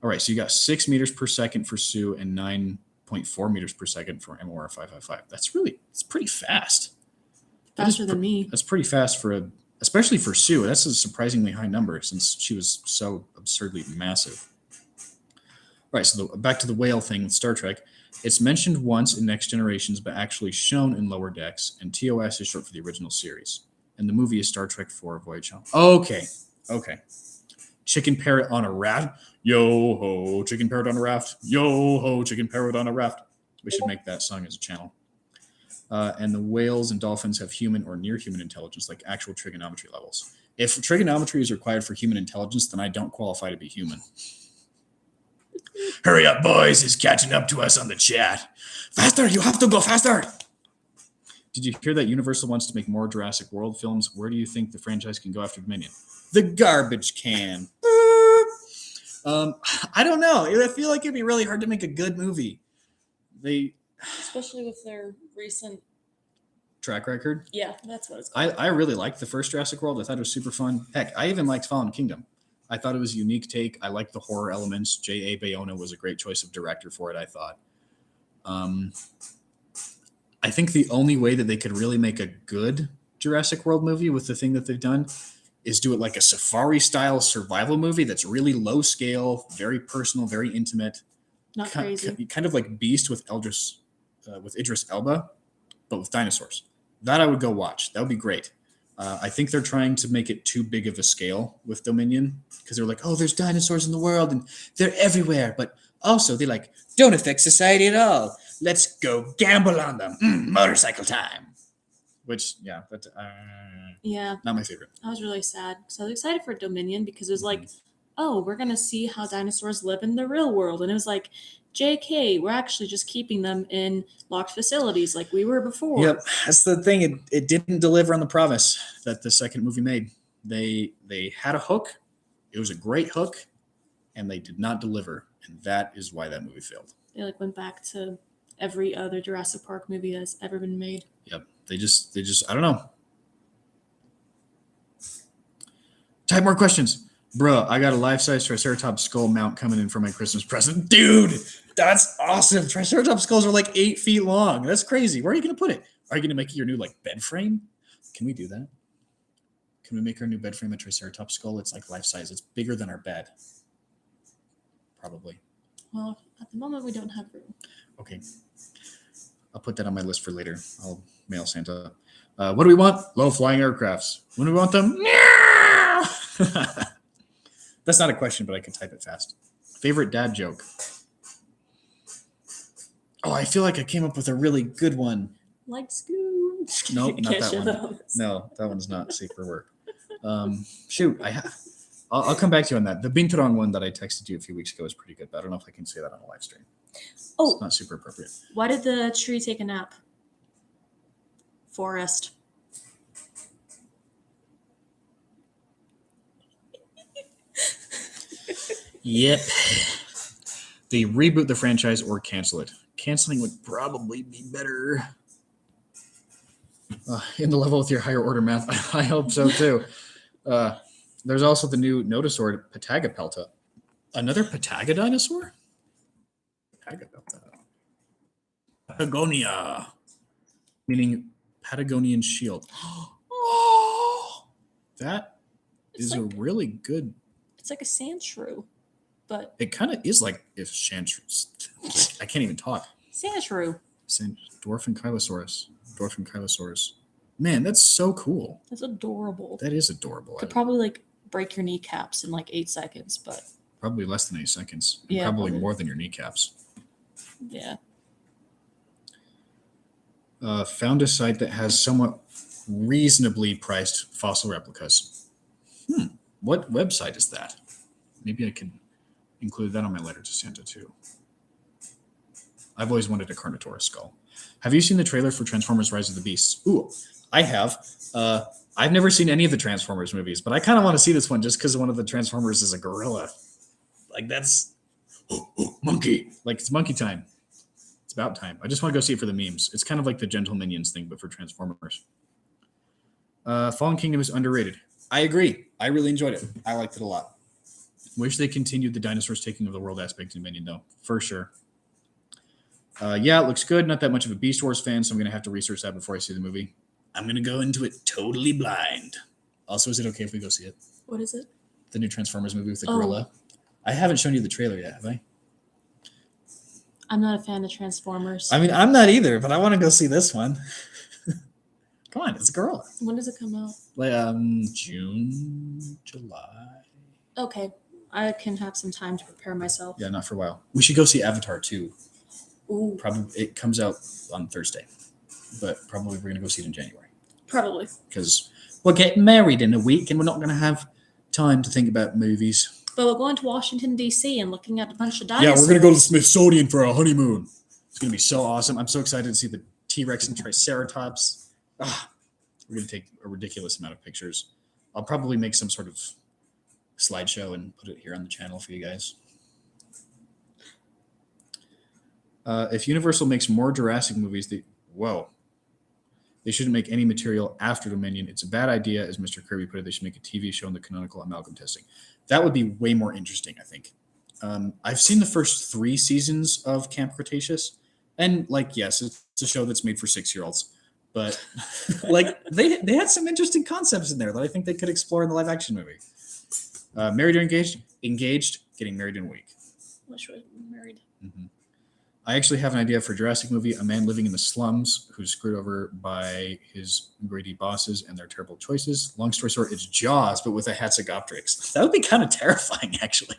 All right, so you got 6 meters per second for Sioux and 9.4 meters per second for MOR 555. It's pretty fast. Faster than me. That's pretty fast especially for Sue. That's a surprisingly high number since she was so absurdly massive. All right, so back to the whale thing with Star Trek. It's mentioned once in Next Generations, but actually shown in Lower Decks, and TOS is short for the original series. And the movie is Star Trek IV: Voyage Home. Okay. Chicken parrot on a raft. Yo ho, chicken parrot on a raft. Yo ho, chicken parrot on a raft. We should make that song as a channel. And the whales and dolphins have human or near human intelligence, like actual trigonometry levels. If trigonometry is required for human intelligence, then I don't qualify to be human. Hurry up, boys. He's catching up to us on the chat. Faster. You have to go faster. Did you hear that Universal wants to make more Jurassic World films? Where do you think the franchise can go after Dominion? The garbage can. I don't know. I feel like it'd be really hard to make a good movie. Especially with their recent track record. Yeah, that's what it's called. I really liked the first Jurassic World. I thought it was super fun. Heck, I even liked Fallen Kingdom. I thought it was a unique take. I liked the horror elements. J.A. Bayona was a great choice of director for it, I thought. I think the only way that they could really make a good Jurassic World movie with the thing that they've done is do it like a safari-style survival movie that's really low scale, very personal, very intimate. Not crazy. Kind of like Beast with Idris Elba, but with dinosaurs. That I would go watch. That would be great. I think they're trying to make it too big of a scale with Dominion because they're like, oh, there's dinosaurs in the world and they're everywhere, but also they like don't affect society at all. Let's go gamble on them. Motorcycle time. Which, yeah, not my favorite. I was really sad because I was excited for Dominion because it was like, oh, we're gonna see how dinosaurs live in the real world, and it was like, JK, we're actually just keeping them in locked facilities like we were before. Yep, that's the thing. It didn't deliver on the promise that the second movie made. They had a hook. It was a great hook, and they did not deliver, and that is why that movie failed. They went back to every other Jurassic Park movie that's ever been made. Yep, they just I don't know. Type more questions. Bro, I got a life-size Triceratops skull mount coming in for my Christmas present. Dude, that's awesome. Triceratops skulls are like 8 feet long. That's crazy. Where are you going to put it? Are you going to make it your new like bed frame? Can we do that? Can we make our new bed frame a Triceratops skull? It's like life-size. It's bigger than our bed. Probably. Well, at the moment, we don't have room. Okay. I'll put that on my list for later. I'll mail Santa. What do we want? Low-flying aircrafts. When do we want them? That's not a question, but I can type it fast. Favorite dad joke? Oh, I feel like I came up with a really good one. Like Scoot. Nope, not Can't that share one. those. No, that one's not safe for work. Shoot, I'll come back to you on that. The Binturong one that I texted you a few weeks ago is pretty good, but I don't know if I can say that on a live stream. Oh, It's not super appropriate. why did the tree take a nap? Forest. Yep. They reboot the franchise or cancel it. Canceling would probably be better. In the level with your higher order math, I hope so too. There's also the new Nodosaur Patagapelta. Another Pataga dinosaur? Patagapelta. Patagonia. Meaning Patagonian shield. Oh, that It's is a like- really good. It's like a sand shrew, but It kind of is like if I can't even talk. sand shrew. Dwarf and Kylosaurus. Man, that's so cool. That's adorable. That is adorable. Could probably like break your kneecaps in like 8 seconds, but Probably less than 8 seconds. And Yeah, probably probably. more than your kneecaps. yeah. Found a site that has somewhat reasonably priced fossil replicas. What website is that? Maybe I could include that on my letter to Santa too. I've always wanted a Carnotaurus skull. Have you seen the trailer for Transformers Rise of the Beasts? Ooh, I have. I've never seen any of the Transformers movies, but I kind of want to see this one just because one of the Transformers is a gorilla. Like that's monkey. Like it's monkey time. It's about time. I just want to go see it for the memes. It's kind of like the Gentle Minions thing, but for Transformers. Fallen Kingdom is underrated. I agree. I really enjoyed it. I liked it a lot. Wish they continued the dinosaurs taking over the world aspect in Minion, though, for sure. Yeah, it looks good. Not that much of a Beast Wars fan, so I'm going to have to research that before I see the movie. I'm going to go into it totally blind. Also, is it okay if we go see it? What is it? The new Transformers movie with the Oh. gorilla. I haven't shown you the trailer yet, have I? I'm not a fan of Transformers. I mean, I'm not either, but I want to go see this one. Come on, it's a gorilla. When does it come out? Like, June, July. Okay, I can have some time to prepare myself. Yeah, not for a while. We should go see Avatar 2. Ooh, Probably it comes out on Thursday, but probably we're going to go see it in January probably. because we're getting married in a week and we're not going to have time to think about movies. But we're going to Washington, D.C. and looking at a bunch of Yeah, dinosaurs. we're going to go to the Smithsonian for our honeymoon. It's going to be so awesome. I'm so excited to see the T-Rex and Triceratops. We're going to take a ridiculous amount of pictures. I'll probably make some sort of slideshow and put it here on the channel for you guys. If Universal makes more Jurassic movies, they shouldn't make any material after Dominion. It's a bad idea, as Mr. Kirby put it. They should make a TV show on the canonical amalgam testing. That would be way more interesting, I think. I've seen the first 3 seasons of Camp Cretaceous, and yes, it's a show that's made for 6-year-olds, but they had some interesting concepts in there that I think they could explore in the live action movie. Married or engaged? Engaged, getting married in a week. Wish we were married. Mm-hmm. I actually have an idea for a Jurassic movie, a man living in the slums who's screwed over by his greedy bosses and their terrible choices. Long story short, it's Jaws, but with a Hatzegopteryx. That would be kind of terrifying, actually.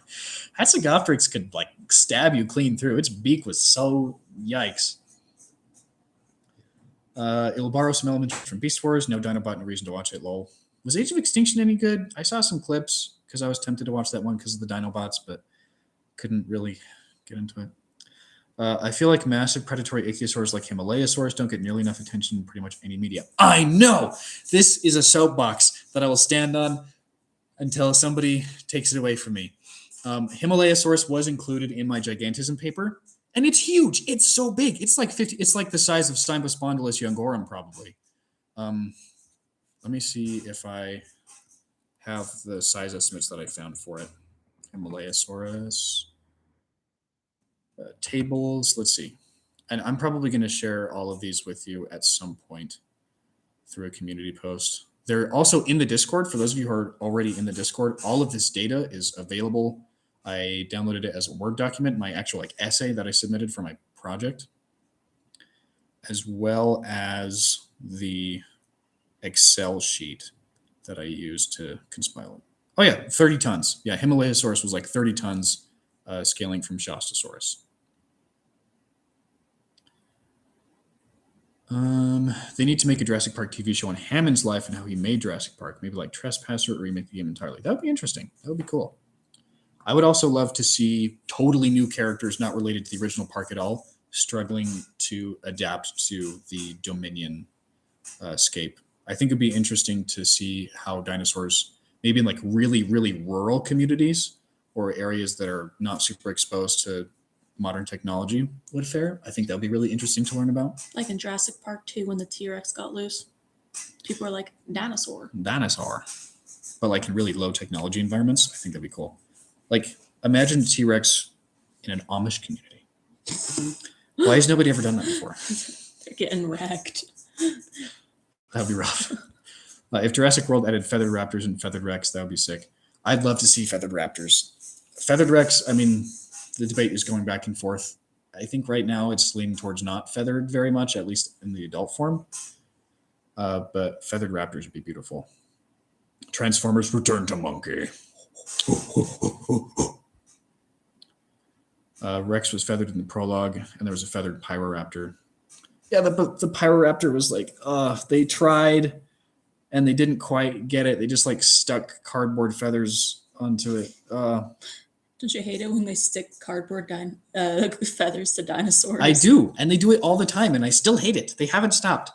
Hatzegopteryx could stab you clean through. Its beak was so yikes. It'll borrow some elements from Beast Wars. No Dinobot, no reason to watch it, lol. Was Age of Extinction any good? I saw some clips because I was tempted to watch that one because of the Dinobots, but couldn't really get into it. I feel like massive predatory ichthyosaurs like Himalayasaurus don't get nearly enough attention in pretty much any media. I know! This is a soapbox that I will stand on until somebody takes it away from me. Himalayasaurus was included in my gigantism paper, and it's huge. It's so big. It's like 50. It's like the size of Stymbospondylus youngorum, probably. Let me see if I have the size estimates that I found for it. Himalayasaurus. Tables, let's see. And I'm probably going to share all of these with you at some point through a community post. They're also in the Discord. For those of you who are already in the Discord, all of this data is available. I downloaded it as a Word document, my actual essay that I submitted for my project, as well as the Excel sheet that I used to compile it. Oh yeah, 30 tons. Yeah, Himalayasaurus was like 30 tons, scaling from Shastasaurus. They need to make a Jurassic Park TV show on Hammond's life and how he made Jurassic Park. Maybe like Trespasser or remake the game entirely. That would be interesting. That would be cool. I would also love to see totally new characters not related to the original park at all, struggling to adapt to the Dominion scape. I think it'd be interesting to see how dinosaurs, maybe in like really, really rural communities or areas that are not super exposed to modern technology, would fare. I think that would be really interesting to learn about. Like in Jurassic Park 2 when the T-Rex got loose. People are like, Dinosaur. But like in really low technology environments, I think that'd be cool. Like imagine T-Rex in an Amish community. Why has nobody ever done that before? They're getting wrecked. That'd be rough. If Jurassic World added feathered raptors and feathered Rex, that would be sick. I'd love to see feathered raptors. Feathered Rex, I mean, the debate is going back and forth. I think right now it's leaning towards not feathered very much, at least in the adult form. But feathered raptors would be beautiful. Transformers Return to Monkey. Rex was feathered in the prologue, and there was a feathered Pyroraptor. Yeah, the Pyroraptor was like, they tried, and they didn't quite get it. They just like stuck cardboard feathers onto it. Don't you hate it when they stick cardboard feathers to dinosaurs? I do, and they do it all the time, and I still hate it. They haven't stopped.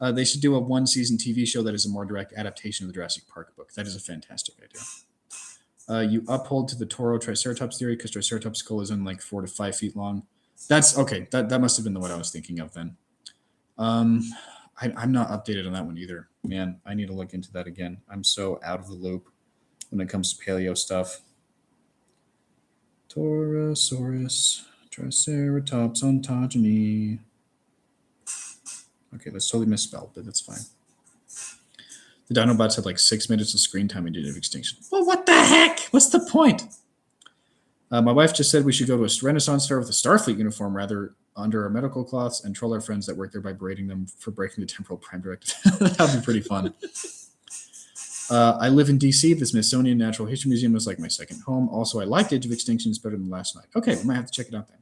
They should do a one-season TV show that is a more direct adaptation of the Jurassic Park book. That is a fantastic idea. You uphold to the Toro Triceratops theory because Triceratops skull is in like 4 to 5 feet long. That's okay. That must have been what I was thinking of then. I'm not updated on that one either. Man, I need to look into that again. I'm so out of the loop when it comes to paleo stuff. Torosaurus, Triceratops ontogeny. Okay, that's totally misspelled, but that's fine. The Dinobots had like 6 minutes of screen time and did of extinction. Well, what the heck? What's the point? My wife just said we should go to a Renaissance fair with a Starfleet uniform rather under our medical cloths and troll our friends that work there by berating them for breaking the temporal prime directive. That'd be pretty fun. I live in DC. The Smithsonian Natural History Museum is like my second home. Also, I liked Age of Extinction. It's better than Last Night. Okay, we might have to check it out then.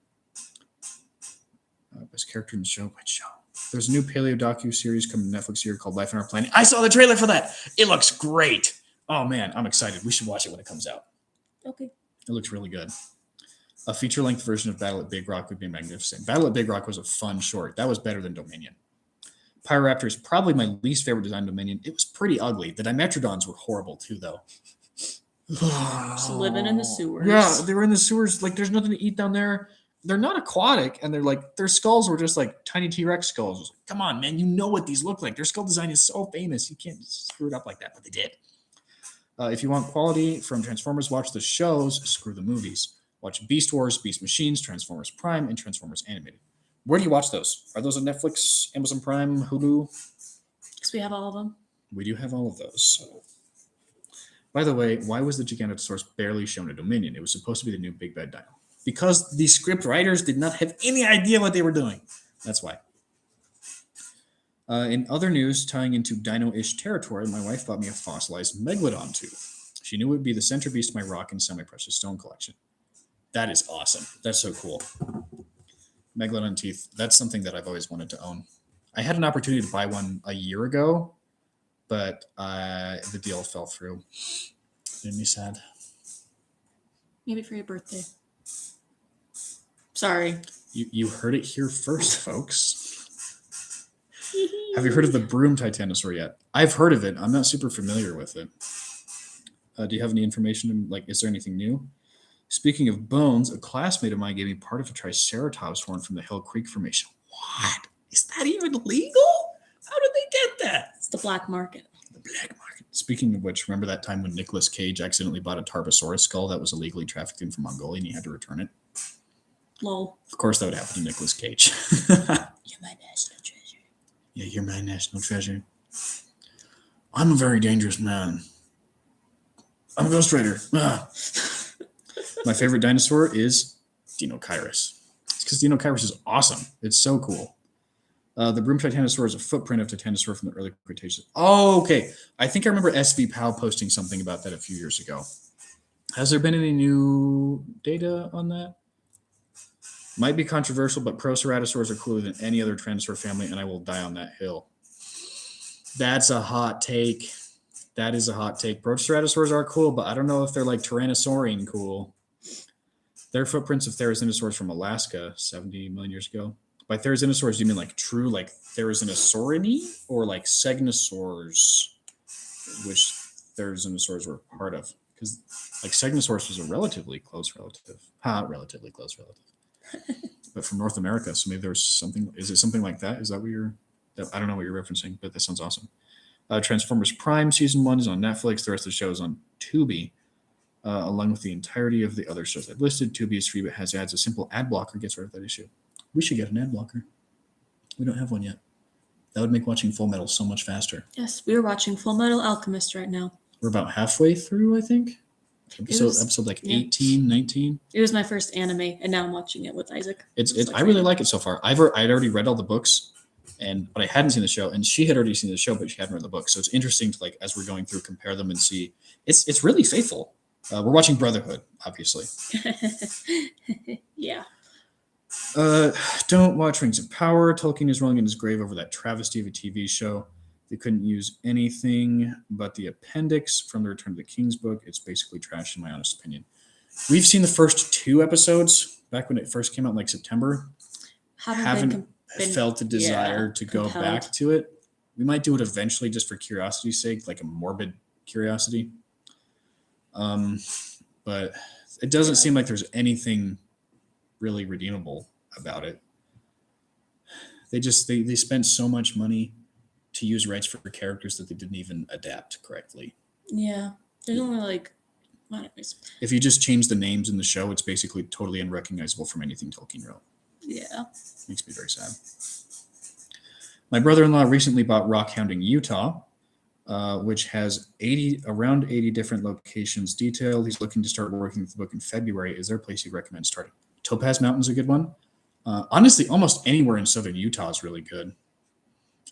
Best character in the show? Which show? There's a new paleo docu-series coming to Netflix here called Life on Our Planet. I saw the trailer for that. It looks great. Oh, man, I'm excited. We should watch it when it comes out. Okay. It looks really good. A feature-length version of Battle at Big Rock would be magnificent. Battle at Big Rock was a fun short. That was better than Dominion. Pyroraptor is probably my least favorite design Dominion. It was pretty ugly. The Dimetrodons were horrible too, though. Just living in the sewers. Yeah, they were in the sewers. Like, there's nothing to eat down there. They're not aquatic, and they're like, their skulls were just like tiny T-Rex skulls. Like, come on, man, you know what these look like. Their skull design is so famous. You can't screw it up like that, but they did. If you want quality from Transformers, watch the shows. Screw the movies. Watch Beast Wars, Beast Machines, Transformers Prime, and Transformers Animated. Where do you watch those? Are those on Netflix, Amazon Prime, Hulu? Because we have all of them. We do have all of those. So. By the way, why was the Giganotosaurus barely shown at Dominion? It was supposed to be the new Big Bad Dino. Because the script writers did not have any idea what they were doing. That's why. In other news, tying into dino-ish territory, my wife bought me a fossilized megalodon tooth. She knew it would be the centerpiece of my rock and semi-precious stone collection. That is awesome. That's so cool. Megalodon teeth, that's something that I've always wanted to own. I had an opportunity to buy one a year ago, but the deal fell through. Made me sad. Maybe for your birthday. Sorry. You heard it here first, folks. Have you heard of the broom titanosaur yet? I've heard of it. I'm not super familiar with it. Do you have any information? Like, is there anything new? Speaking of bones, a classmate of mine gave me part of a Triceratops horn from the Hill Creek Formation. What? Is that even legal? How did they get that? It's the black market. The black market. Speaking of which, remember that time when Nicolas Cage accidentally bought a Tarbosaurus skull that was illegally trafficked in from Mongolia and he had to return it? Lol. Of course that would happen to Nicolas Cage. You're my national treasure. Yeah, you're my national treasure. I'm a very dangerous man. I'm a ghost rider. Ah. My favorite dinosaur is Dinosaurus. It's because Dinosaurus is awesome. It's so cool. The broom titanosaur is a footprint of titanosaur from the early Cretaceous. Oh, okay. I think I remember SV Powell posting something about that a few years ago. Has there been any new data on that? Might be controversial, but Proceratosaurs are cooler than any other Tyrannosaur family, and I will die on that hill. That's a hot take. That is a hot take. Proceratosaurs are cool, but I don't know if they're like Tyrannosaurine cool. They're footprints of Therizinosaurs from Alaska 70 million years ago. By Therizinosaurs, do you mean like true, like Therizinosaurinae, or like Segnosaurs, which Therizinosaurs were part of? Because like Segnosaurus was a relatively close relative. Relatively close relative. But from North America, so maybe there's something. Is it something like that? Is that what you're? I don't know what you're referencing, but that sounds awesome. Transformers Prime season 1 is on Netflix. The rest of the show is on Tubi, along with the entirety of the other shows I've listed. Tubi is free, but has ads. A simple ad blocker gets rid of that issue. We should get an ad blocker. We don't have one yet. That would make watching Full Metal so much faster. Yes, we're watching Full Metal Alchemist right now. We're about halfway through, I think. Episode like 18, 19. It was my first anime, and now I'm watching it with Isaac. I really like it so far. I'd already read all the books, but I hadn't seen the show, and she had already seen the show, but she hadn't read the book. So it's interesting to, like, as we're going through, compare them and see. It's really faithful. We're watching Brotherhood, obviously. Yeah. Don't watch Rings of Power. Tolkien is rolling in his grave over that travesty of a TV show. They couldn't use anything but the appendix from the Return of the King's book. It's basically trash, in my honest opinion. We've seen the first 2 episodes back when it first came out in like September. Haven't felt a desire to go back to it. We might do it eventually just for curiosity's sake, like a morbid curiosity. But it doesn't seem like there's anything really redeemable about it. They spent so much money to use rights for characters that they didn't even adapt correctly. Yeah. There's only like, anyways. If you just change the names in the show, it's basically totally unrecognizable from anything Tolkien wrote. Yeah. Makes me very sad. My brother-in-law recently bought Rockhounding, Utah, which has around 80 different locations detailed. He's looking to start working with the book in February. Is there a place you'd recommend starting? Topaz Mountain's a good one. Honestly, almost anywhere in southern Utah is really good.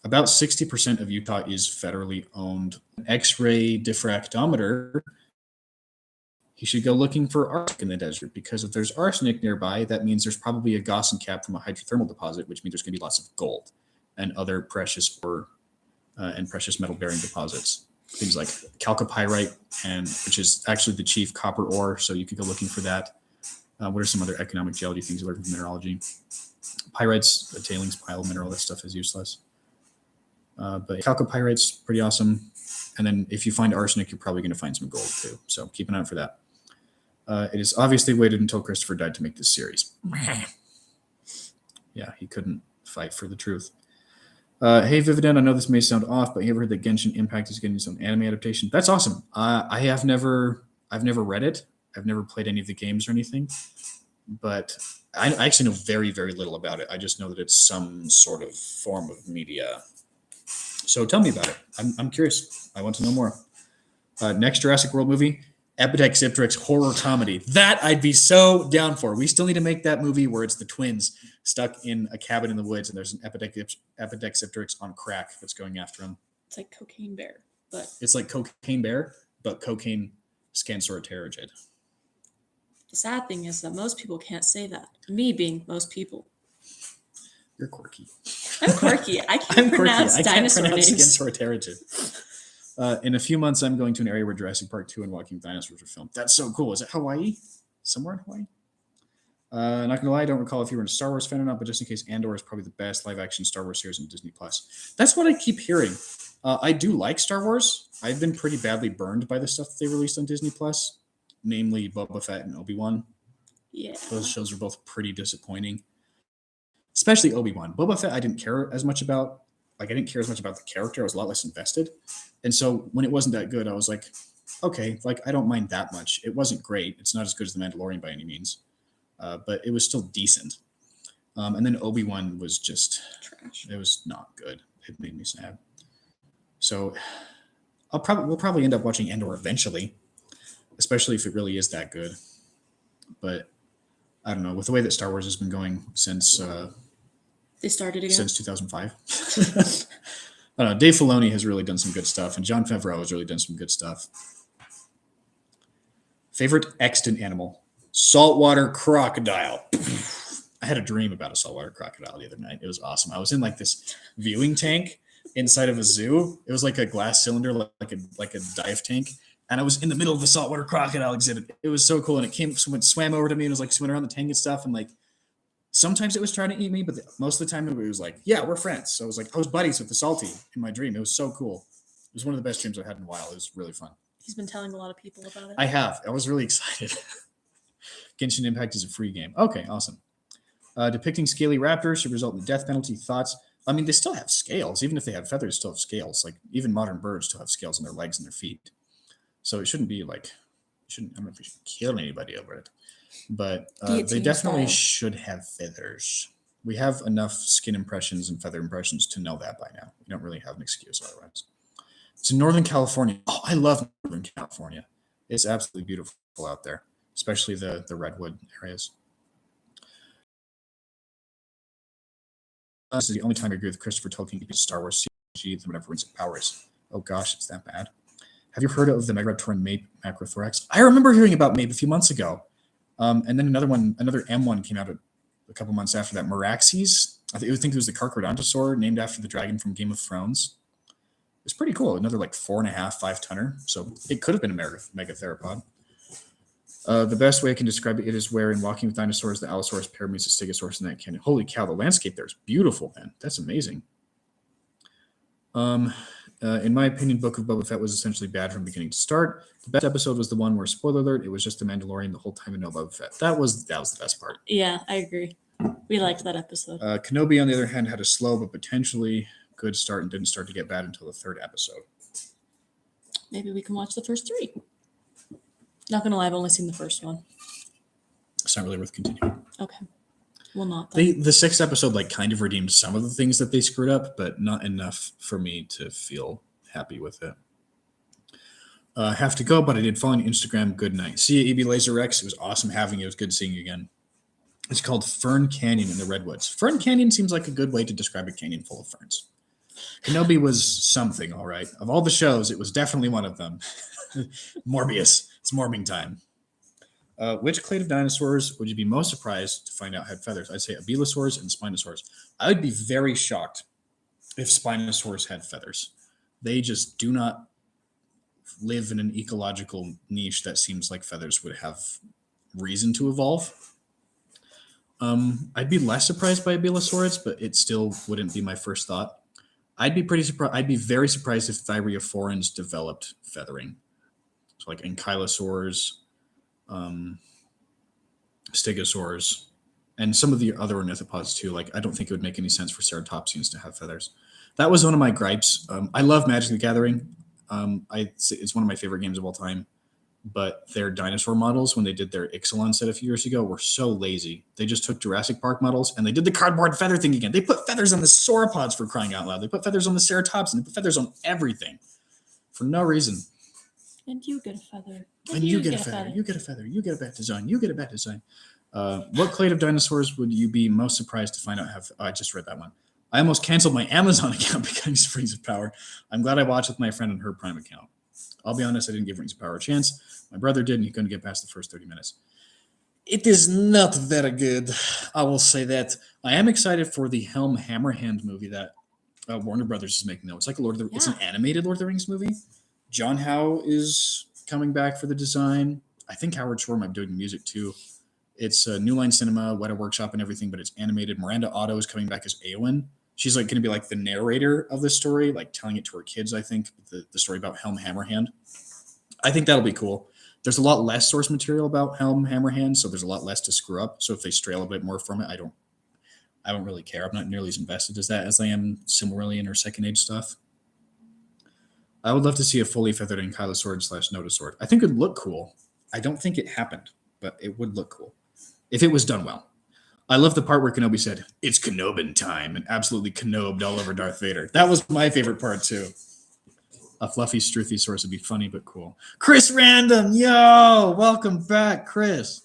About 60% of Utah is federally owned. X-ray diffractometer. You should go looking for arsenic in the desert, because if there's arsenic nearby, that means there's probably a Gaussian cap from a hydrothermal deposit, which means there's going to be lots of gold and other precious ore and precious metal-bearing deposits. Things like chalcopyrite, which is actually the chief copper ore, so you could go looking for that. What are some other economic geology things you learn from mineralogy? Pyrite's a tailings pile mineral. That stuff is useless. But chalcopyrite's pretty awesome. And then if you find arsenic, you're probably going to find some gold too. So keep an eye out for that. It is obviously waited until Christopher died to make this series. Yeah, he couldn't fight for the truth. Hey, Vividen, I know this may sound off, but you ever heard that Genshin Impact is getting some anime adaptation? That's awesome. I've never read it. I've never played any of the games or anything, but I actually know very, very little about it. I just know that it's some sort of form of media. So tell me about it. I'm curious. I want to know more. Next Jurassic World movie, Epidexipteryx horror comedy. That I'd be so down for. We still need to make that movie where it's the twins stuck in a cabin in the woods and there's an Epidexipteryx on crack that's going after them. It's like Cocaine Bear, but it's like Cocaine Bear, but cocaine Scansoroterigid. The sad thing is that most people can't say that. Me being most people. You're quirky. I'm quirky. I can't pronounce dinosaur names. In a few months, I'm going to an area where Jurassic Park 2 and Walking with Dinosaurs are filmed. That's so cool. Is it Hawaii? Somewhere in Hawaii? Not going to lie, I don't recall if you were a Star Wars fan or not, but just in case, Andor is probably the best live-action Star Wars series on Disney+. That's what I keep hearing. I do like Star Wars. I've been pretty badly burned by the stuff that they released on Disney+, namely Boba Fett and Obi-Wan. Yeah. Those shows are both pretty disappointing. Especially Obi-Wan. Boba Fett I didn't care as much about. like I didn't care as much about the character. I was a lot less invested. And so when it wasn't that good, I was like, okay, like I don't mind that much. It wasn't great. It's not as good as The Mandalorian by any means, but it was still decent. And then Obi-Wan was just Trash. it was not good. It made me sad. So we'll probably end up watching Andor eventually, especially if it really is that good. But I don't know, with the way that Star Wars has been going since They started again. since 2005. I don't know. Dave Filoni has really done some good stuff, and Jon Favreau has really done some good stuff. Favorite extant animal? Saltwater crocodile. I had a dream about a saltwater crocodile the other night. It was awesome. I was in like this viewing tank inside of a zoo. It was like a glass cylinder, like a dive tank. And I was in the middle of the saltwater crocodile exhibit. It was so cool. And someone swam over to me and was like swimming around the tank and stuff. And like, sometimes it was trying to eat me, but most of the time it was like, yeah, we're friends. So I was buddies with the salty in my dream. It was so cool. It was one of the best dreams I've had in a while. It was really fun. He's been telling a lot of people about it. I have. I was really excited. Genshin Impact is a free game. Okay, awesome. Depicting scaly raptors should result in the death penalty. Thoughts? I mean, they still have scales. Even if they have feathers, still have scales. Like even modern birds still have scales on their legs and their feet. So it shouldn't be like, I don't know if we should kill anybody over it. But they definitely should have feathers. We have enough skin impressions and feather impressions to know that by now. We don't really have an excuse otherwise. It's in Northern California. Oh, I love Northern California. It's absolutely beautiful out there, especially the redwood areas. This is the only time I agree with Christopher Tolkien because Star Wars CG than whatever Rings of Power is. Oh gosh, it's that bad. Have you heard of the Megaraptoran Mape Macrothorax? I remember hearing about Mape a few months ago. And then another M1 came out a couple months after that. Meraxes. I think it was the Carcharodontosaur named after the dragon from Game of Thrones. It's pretty cool. Another like 4.5, 5 tonner. So it could have been a megatheropod. The best way I can describe it is where in Walking with Dinosaurs, the Allosaurus pair meets the Stegosaurus in that canyon. Holy cow, the landscape there is beautiful, man. That's amazing. In my opinion, Book of Boba Fett was essentially bad from beginning to start. The best episode was the one where, spoiler alert, it was just the Mandalorian the whole time and no Boba Fett. That was the best part. Yeah, I agree. We liked that episode. Kenobi, on the other hand, had a slow but potentially good start and didn't start to get bad until the 3rd episode. Maybe we can watch the first 3. Not gonna lie, I've only seen the first one. It's not really worth continuing. Okay. Well, not the 6th episode like kind of redeemed some of the things that they screwed up, but not enough for me to feel happy with it. Have to go, but I did follow on Instagram. Good night. See you, EB Laser X. It was awesome having you. It was good seeing you again. It's called Fern Canyon in the Redwoods. Fern Canyon seems like a good way to describe a canyon full of ferns. Kenobi was something, all right. Of all the shows, it was definitely one of them. Morbius. It's morbing time. Which clade of dinosaurs would you be most surprised to find out had feathers? I'd say Abelosaurs and Spinosaurs. I would be very shocked if Spinosaurs had feathers. They just do not live in an ecological niche that seems like feathers would have reason to evolve. I'd be less surprised by Abelosaurus, but it still wouldn't be my first thought. I'd be very surprised if Thyreophorans developed feathering. So like Ankylosaurs, Stegosaurs, and some of the other ornithopods too. Like I don't think it would make any sense for ceratopsians to have feathers. That was one of my gripes. I love Magic the Gathering. It's one of my favorite games of all time. But their dinosaur models, when they did their Ixalan set a few years ago, were so lazy. They just took Jurassic Park models and they did the cardboard feather thing again. They put feathers on the sauropods for crying out loud. They put feathers on the ceratopsians. They put feathers on everything for no reason. And you get a feather. And you get a feather. You get a feather. You get a bat design. You get a bat design. What clade of dinosaurs would you be most surprised to find out have? Oh, I just read that one. I almost canceled my Amazon account because of Rings of Power. I'm glad I watched with my friend on her Prime account. I'll be honest, I didn't give Rings of Power a chance. My brother did, and he couldn't get past the first 30 minutes. It is not very good. I will say that. I am excited for the Helm Hammerhand movie that Warner Brothers is making, though. It's like it's an animated Lord of the Rings movie. John Howe is coming back for the design. I think Howard Shore might be doing the music, too. It's New Line Cinema, Weta Workshop, and everything, but it's animated. Miranda Otto is coming back as Eowyn. She's like going to be like the narrator of the story, like telling it to her kids, I think, the story about Helm Hammerhand. I think that'll be cool. There's a lot less source material about Helm Hammerhand, so there's a lot less to screw up. So if they stray a little bit more from it, I don't really care. I'm not nearly as invested as that as I am Silmarillion or Second Age stuff. I would love to see a fully feathered Ankylosaur / Nodosaur. I think it would look cool. I don't think it happened, but it would look cool if it was done well. I love the part where Kenobi said, "It's Kenobin time," and absolutely Kenobed all over Darth Vader. That was my favorite part, too. A fluffy Struthosaurus would be funny, but cool. Chris Random, yo! Welcome back, Chris.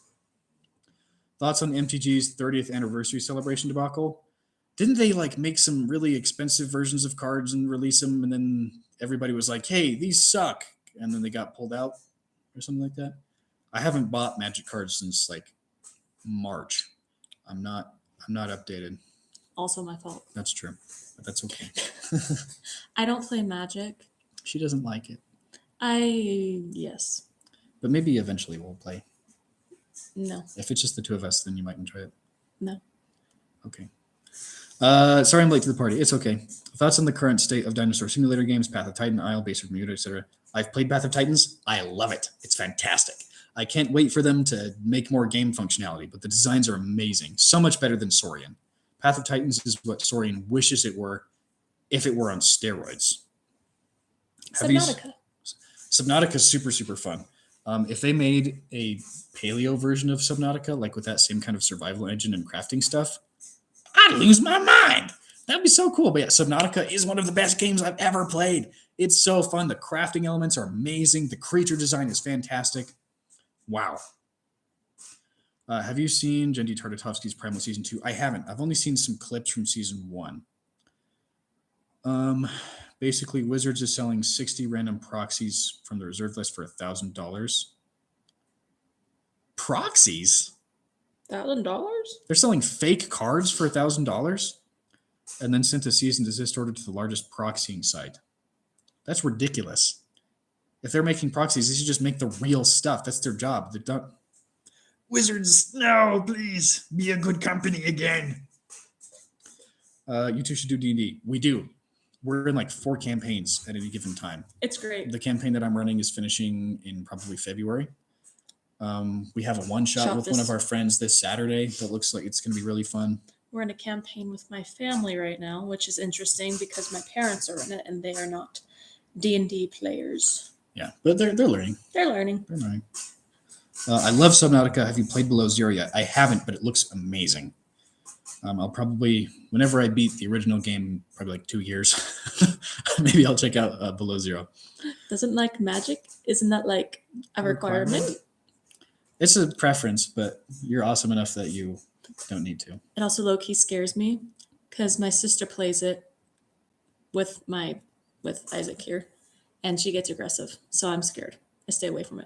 Thoughts on MTG's 30th anniversary celebration debacle? Didn't they make some really expensive versions of cards and release them, and then everybody was like, "Hey, these suck," and then they got pulled out or something like that? I haven't bought Magic cards since March. I'm not updated. Also my fault. That's true, but that's okay. I don't play Magic. She doesn't like it. Yes. But maybe eventually we'll play. No. If it's just the two of us, then you might enjoy it. No. Okay. Sorry I'm late to the party. It's okay. Thoughts on the current state of Dinosaur Simulator games, Path of Titan, Isle, Base of Bermuda, etc.? I've played Path of Titans. I love it. It's fantastic. I can't wait for them to make more game functionality, but the designs are amazing. So much better than Saurian. Path of Titans is what Saurian wishes it were if it were on steroids. Subnautica. Subnautica is super, super fun. If they made a paleo version of Subnautica, with that same kind of survival engine and crafting stuff, I'd lose my mind. That'd be so cool. But yeah, Subnautica is one of the best games I've ever played. It's so fun. The crafting elements are amazing. The creature design is fantastic. Wow. Have you seen Jendy Tartatovsky's Primal Season 2? I haven't. I've only seen some clips from Season 1. Basically, Wizards is selling 60 random proxies from the reserve list for $1,000. Proxies? $1,000? They're selling fake cards for $1,000 and then sent a cease and desist order to the largest proxying site. That's ridiculous. If they're making proxies, they should just make the real stuff. That's their job. They're done. Wizards, no, please be a good company again. You two should do D&D. We do. We're in 4 campaigns at any given time. It's great. The campaign that I'm running is finishing in probably February. We have a one-shot with one of our friends this Saturday that looks like it's going to be really fun. We're in a campaign with my family right now, which is interesting because my parents are in it and they are not D&D players. Yeah, but they're learning. They're learning. They're learning. I love Subnautica. Have you played Below Zero yet? I haven't, but it looks amazing. I'll probably, whenever I beat the original game, probably 2 years, maybe I'll check out Below Zero. Doesn't Magic? Isn't that a requirement? It's a preference, but you're awesome enough that you don't need to. It also low-key scares me because my sister plays it with Isaac here, and she gets aggressive, so I'm scared. I stay away from it.